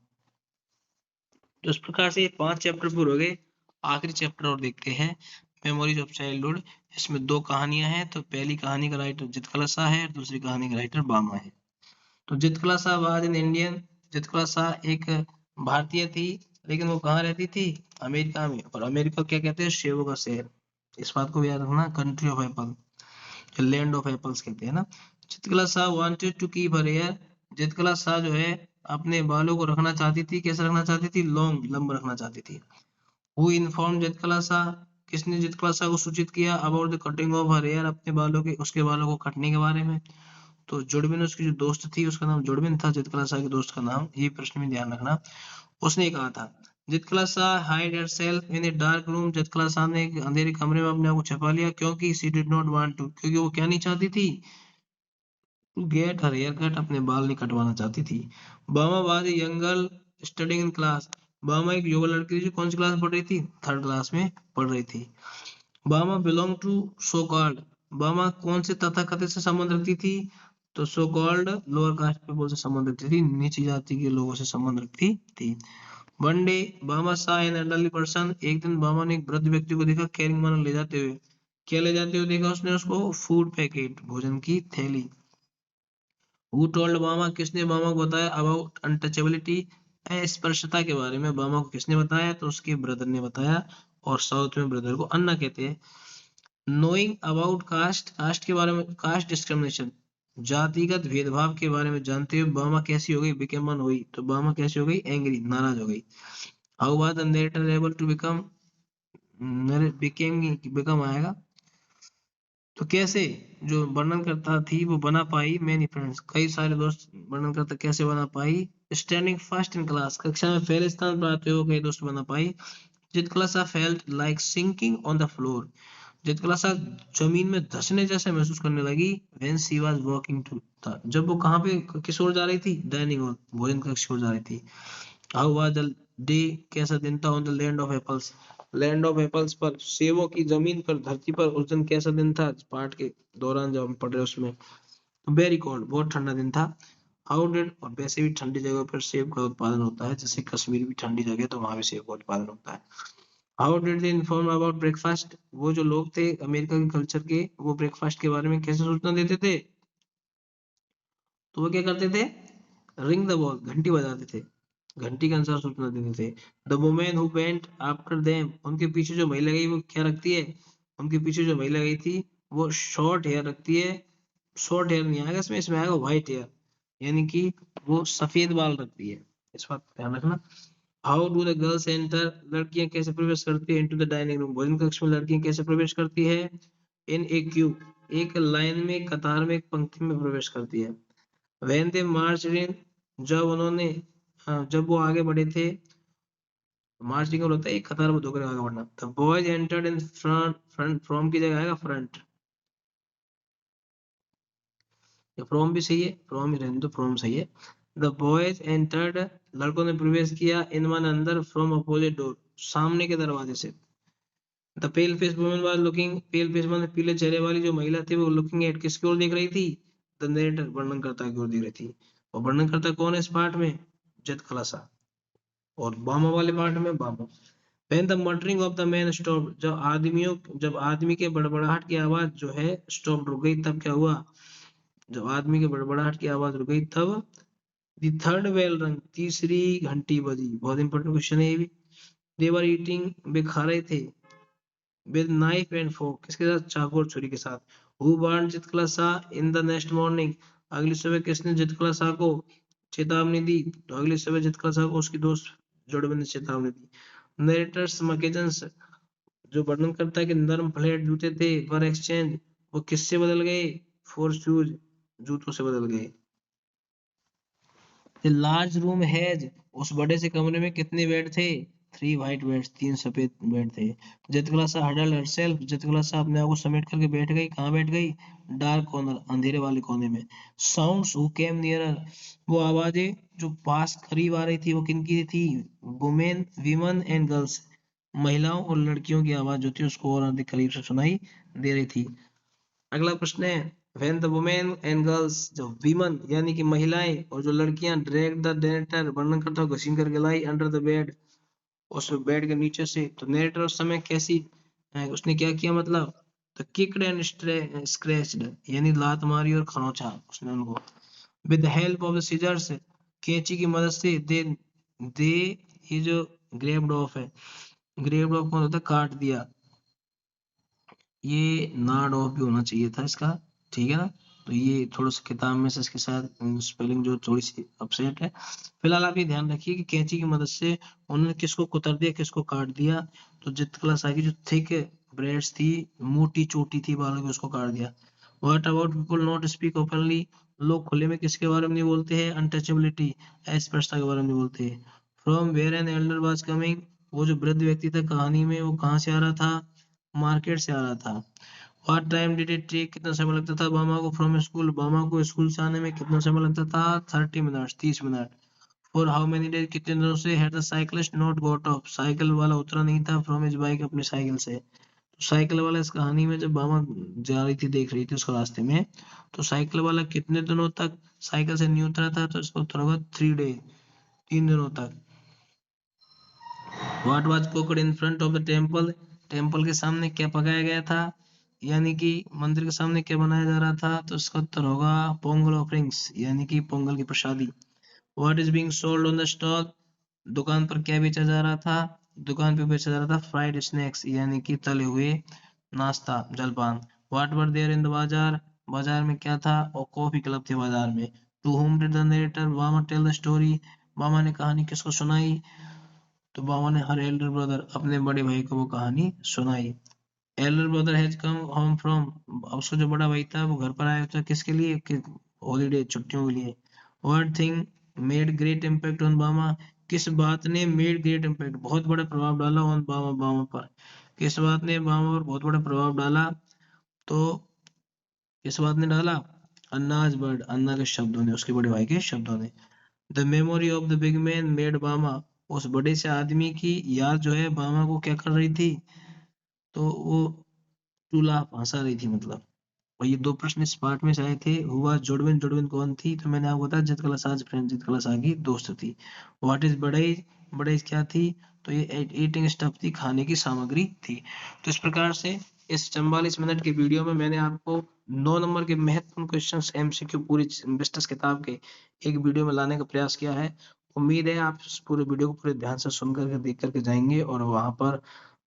Speaker 1: तो इस प्रकार से ये 5 चैप्टर पूरे हो गए। आखिरी चैप्टर और देखते हैं, मेमोरीज ऑफ चाइल्डहुड। इसमें 2 कहानियां हैं, तो पहली कहानी का राइटर चित्रकला शाह है और दूसरी कहानी का राइटर बामा है। तो चित्रकला शाह वाज एन इंडियन, चित्रकला शाह एक भारतीय थी, लेकिन वो कहाँ रहती थी, अमेरिका में, और अमेरिका क्या कहते हैं, सेबों का शहर, इस बात को भी याद रखना, country of apple, land of apples कहते हैं ना। Zitkala Sa wanted to keep her hair, Zitkala Sa जो है अपने बालों को रखना चाहती थी, कैसे रखना चाहती थी, लॉन्ग, लंबा रखना चाहती थी। हु इन्फॉर्म चित्रकला शाह, किसने चित्रकला शाह को सूचित किया, about the cutting of her hair, अपने बालों के, उसके बालों को कटने के बारे में, तो जुड़बिन, उसकी जो दोस्त थी उसका नाम जुड़बिन था, चित्रकला शाह के दोस्त का नाम, ये प्रश्न में ध्यान रखना। उसने कहा था चित्रकला Shah hide herself in a dark room, चित्रकला शाह ने एक अंधेरे कमरे में अपने आप को छिपा लिया, क्योंकि she did not want to, क्योंकि वो क्या नहीं चाहती थी, गेट हर हेयर कट, अपने बाल नहीं कटवाना चाहती थी। बामा was a young girl studying in class, बामा एक युवा लड़की थी जो कौन सी क्लास में पढ़ रही थी, 3rd क्लास में पढ़ रही थी। बामा बिलोंग टू सो कॉल्ड, बामा कौन से तथाकथित से संबंध रखती थी, तो so called lower caste people से संबंध रखती थी, नीची जाति के लोगों से संबंध रखती थी। वन डे बामा सा एन एल्डरली पर्सन, एक दिन बामा ने एक वृद्ध व्यक्ति को देखा, कैरिंग माना ले जाते हुए, क्या ले जाते हुए देखा उसने उसको, फूड पैकेट, भोजन की थैली। हु टोल्ड बामा, किसने बामा को बताया, अबाउट अनटचेबिलिटी, अस्पृश्यता के बारे में बामा को किसने बताया, तो उसके ब्रदर ने बताया, और साउथ में ब्रदर को अन्ना कहते हैं। नोइंग अबाउट कास्ट, कास्ट के बारे में, कास्ट डिस्क्रिमिनेशन, जातिगत भेदभाव के बारे में जानते हुए बामा कैसी हो गई, बिकेमन हुई, तो बामा कैसी हो गई, एंग्री, नाराज हो गई। How was the narrator able to become, become आएगा, तो कैसे जो वर्णन करता थी वो बना पाई, मैनी फ्रेंड्स, कई सारे दोस्त, वर्णन करता कैसे बना पाई, स्टैंडिंग फर्स्ट इन क्लास, कक्षा में पहले स्थान पर आते हुए कई दोस्त बना पाई। Zitkala felt like sinking on the floor, Zitkala जमीन में धंसने जैसे महसूस करने लगी, when she was walking to, था जब वो कहाँ पे किस ओर जा रही थी, डाइनिंग हॉल, भोजन कक्ष की ओर जा रही थी। हाउ वाज द डे, कैसा दिन था, on the land of apples, land of apples पर, सेबों की जमीन पर, धरती पर, उस दिन कैसा दिन था, पाठ के दौरान जब हम पढ़ रहे उसमें, वेरी कोल्ड, बहुत ठंडा दिन था। हाउ डिड, और वैसे भी ठंडी जगह पर सेब का उत्पादन होता है, जैसे कश्मीर भी ठंडी जगह तो वहां भी सेब का उत्पादन होता है। How did they inform about breakfast, वो जो लोग थे अमेरिका के कल्चर के, वो ब्रेकफास्ट के बारे में कैसे सूचना देते थे, तो वो क्या करते थे, रिंग द बॉल, घंटी बजाते थे, घंटी के अनुसार सूचना देते थे। The women who went after them, उनके पीछे जो महिला गई वो क्या रखती है, उनके पीछे जो महिला गई थी वो शॉर्ट हेयर रखती है, शॉर्ट हेयर नहीं आएगा इसमें, इसमें आएगा व्हाइट हेयर, यानी कि वो सफेद बाल रखती है, इस बात का ध्यान रखना। How do the girls enter, लड़कियां कैसे प्रवेश करती है, इनटू द डाइनिंग रूम, भोजन कक्ष में लड़कियां कैसे प्रवेश करती है, इन ए क्यू, एक लाइन में, कतार में, एक पंक्ति में प्रवेश करती है। व्हेन दे मार्च इन, जब वो आगे बढ़े थे, मार्चिंग और होता है एक कतार में होकर आगे बढ़ना। The boys entered in front, front from की जगह आएगा फ्रंट, फ्रॉम भी सही है, फ्रॉम ही रहने दो, फ्रॉम सही है। द बॉयज एंटर्ड, लड़कों ने प्रवेश किया, इन वन अंदर, फ्रॉम अपोजिट डोर, सामने के दरवाजे से। The pale face woman was looking, pale face मतलब पीले चेहरे वाली जो महिला थी वो लुकिंग एट, किसकी ओर देख रही थी? द नरेटर, वर्णनकर्ता की ओर देख रही थी। और वर्णनकर्ता कौन है इस पार्ट में? जज खलासा। और बामा वाले पार्ट में बामा। When the muttering of the man stopped, जब आदमी के बड़बड़ाहट की आवाज जो है स्टॉप रुक गई, तब क्या हुआ? जब आदमी के बड़बड़ाहट की आवाज रुक गई तब दी थर्ड बेल रंग, तीसरी घंटी बजी। बहुत इंपॉर्टेंट क्वेश्चन है ये भी। दे वर ईटिंग, वे खा रहे थे। विद नाइफ एंड फोर्क, किसके साथ? चाकू और छुरी के साथ। हु वार्न्ड चित्रकला Shah in the next morning, अगली सुबह किसने चित्रकला शाह को चेतावनी दी? तो अगली सुबह चित्रकला शाह को उसकी दोस्त जोड़वे ने चेतावनी दी। नरेटर्स मकेजन्स, जो वर्णन करता है कि नर्म फ्लैट जूते थे, वर एक्सचेंज, वो किससे बदल गए? फॉर शूज, जूतों से बदल गए। द लार्ज रूम हैज, उस बड़े से कमरे में कितने बेड थे? 3 व्हाइट बेड्स, 3 सफेद बेड थे। जितकलासा हडल हरसेल्फ, जितकलासा अपने आप को समेट करके बैठ गई। कहाँ बैठ गई? डार्क कॉर्नर, अंधेरे वाले कोने में। साउंड्स हु केम नियरर, वो आवाजें जो पास करीब आ रही थी वो किनकी थी? वुमेन, वीमन एंड गर्ल्स, महिलाओं और लड़कियों की आवाज जो थी उसको और अधिक करीब से सुनाई दे रही थी। अगला प्रश्न है, when the women and girls, जो विमन यानी कि महिलाएं और जो लड़कियां ड्रैग द नरेटर, वर्णन करता हुआ घसीट करके लाई अंडर द बेड, उस बेड के नीचे से, तो नरेटर उस समय कैसी उसने क्या किया मतलब? तो किक्ड एंड स्क्रैच्ड, यानी लात मारी और खरोंचा उसने उनको। With the help of the scissors, कैंची की मदद से, दे ये जो ग्रेव्ड ऑफ है, ग्रेव्ड ऑफ कौन होता है? काट दिया। ये नॉट ऑफ भी होना चाहिए था इसका, ठीक है ना? तो ये थोड़ा सा किताब में से इसके साथ स्पेलिंग जो थोड़ी सी अपसेट है। फिलहाल आप ये ध्यान रखिए कि कैंची की मदद से उन्होंने किसको कुतर दिया, किसको काट दिया? तो जितकला शाह की जो थिक ब्रेड्स थी, मोटी चोटी थी बालों की, उसको काट दिया। What about people not speak openly, लोग खुले में किसके बारे में नहीं बोलते हैं? अनटचेबिलिटी, अस्पृश्यता के बारे में नहीं बोलते हैं। From where an elder was coming, वो जो वृद्ध व्यक्ति था कहानी में वो कहाँ से आ रहा था? मार्केट से आ रहा था। What time did it take, कितना समय लगता था बामा को फ्रॉम स्कूल, बामा को स्कूल से आने में कितना समय लगता था? 30 minute, 30 minute. For how many days, कितने दिनों से had the cyclist not got off, cycle वाला उतरा नहीं था फ्रॉम हिज बाइक, अपनी साइकिल से। तो साइकिल वाला इस कहानी में जब बामा जा रही थी, देख रही थी उसको रास्ते में, तो साइकिल वाला कितने दिनों तक साइकिल से नहीं उतरा था? तो इसका उत्तर होगा 3 डे, 3 दिनों तक। What was cooked in front of the temple, temple के सामने क्या पकाया गया था? यानी कि मंदिर के सामने क्या बनाया जा रहा था? तो इसका उत्तर होगा पोंगल ऑफरिंग्स, यानी कि पोंगल की प्रसादी। What is being sold on the stall, दुकान पर क्या बेचा जा रहा था? दुकान पे बेचा जा रहा था फ्राइड स्नैक्स, यानी कि तले हुए नाश्ता, जलपान। What were there in the bazaar, बाजार में क्या था? और कॉफी क्लब थे बाजार में। To whom did the narrator Bama tell the story, Bama ने कहानी किसको सुनाई? तो बाबा ने हर एल्डर ब्रदर, अपने बड़े भाई को वो कहानी सुनाई। Elder brother has come home from, उसका जो बड़ा भाई था वो घर पर आया था किसके लिए? हॉलीडे, छुट्टियों के लिए। What thing made great impact on बामा, किस बात ने मेड ग्रेट इम्पैक्ट, बहुत बड़ा प्रभाव डाला ऑन बामा, बामा पर? किस बात ने बामा पर बहुत बड़ा प्रभाव डाला? तो किस बात ने डाला? अन्नाज बर्ड, अन्ना के शब्दों ने, उसके बड़े भाई के शब्दों ने। The memory of the big man made बामा, उस बड़े से आदमी की याद जो है बामा को क्या कर रही थी? तो वो चूल्हा हंसा रही थी मतलब। और ये 2 प्रश्न इस पार्ट में से आए थे। हुआ जोडविन, जोडविन कौन थी? तो मैंने आपको बताया जित कलासाज फ्रेंड, जित कलासा की दोस्त थी। व्हाट इज बड़ाई, बड़ाई क्या थी? तो ये ईटिंग स्टफ थी, खाने की सामग्री थी। तो इस प्रकार से इस 44 मिनट के वीडियो में मैंने आपको 9 नंबर के महत्वपूर्ण क्वेश्चंस एमसीक्यू पूरी बिस्टस किताब के एक वीडियो में लाने का प्रयास किया है। उम्मीद है आप इस पूरे वीडियो को पूरे ध्यान से सुन करके देख करके जाएंगे और वहां पर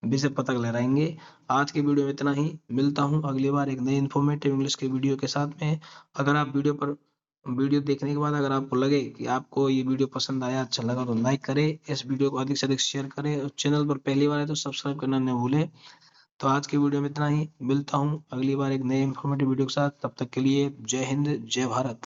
Speaker 1: विषय पता लहराएंगे। आज के वीडियो में इतना ही, मिलता हूं अगली बार एक नई इन्फॉर्मेटिव इंग्लिश के वीडियो के साथ में। अगर आप वीडियो देखने के बाद अगर आपको लगे कि आपको ये वीडियो पसंद आया, अच्छा लगा, तो लाइक करें, इस वीडियो को अधिक से अधिक शेयर करें और चैनल पर पहली बार है तो सब्सक्राइब करना न भूलें। तो आज के वीडियो में इतना ही, मिलता हूं अगली बार एक नए इन्फॉर्मेटिव वीडियो के साथ। तब तक के लिए जय हिंद, जय भारत।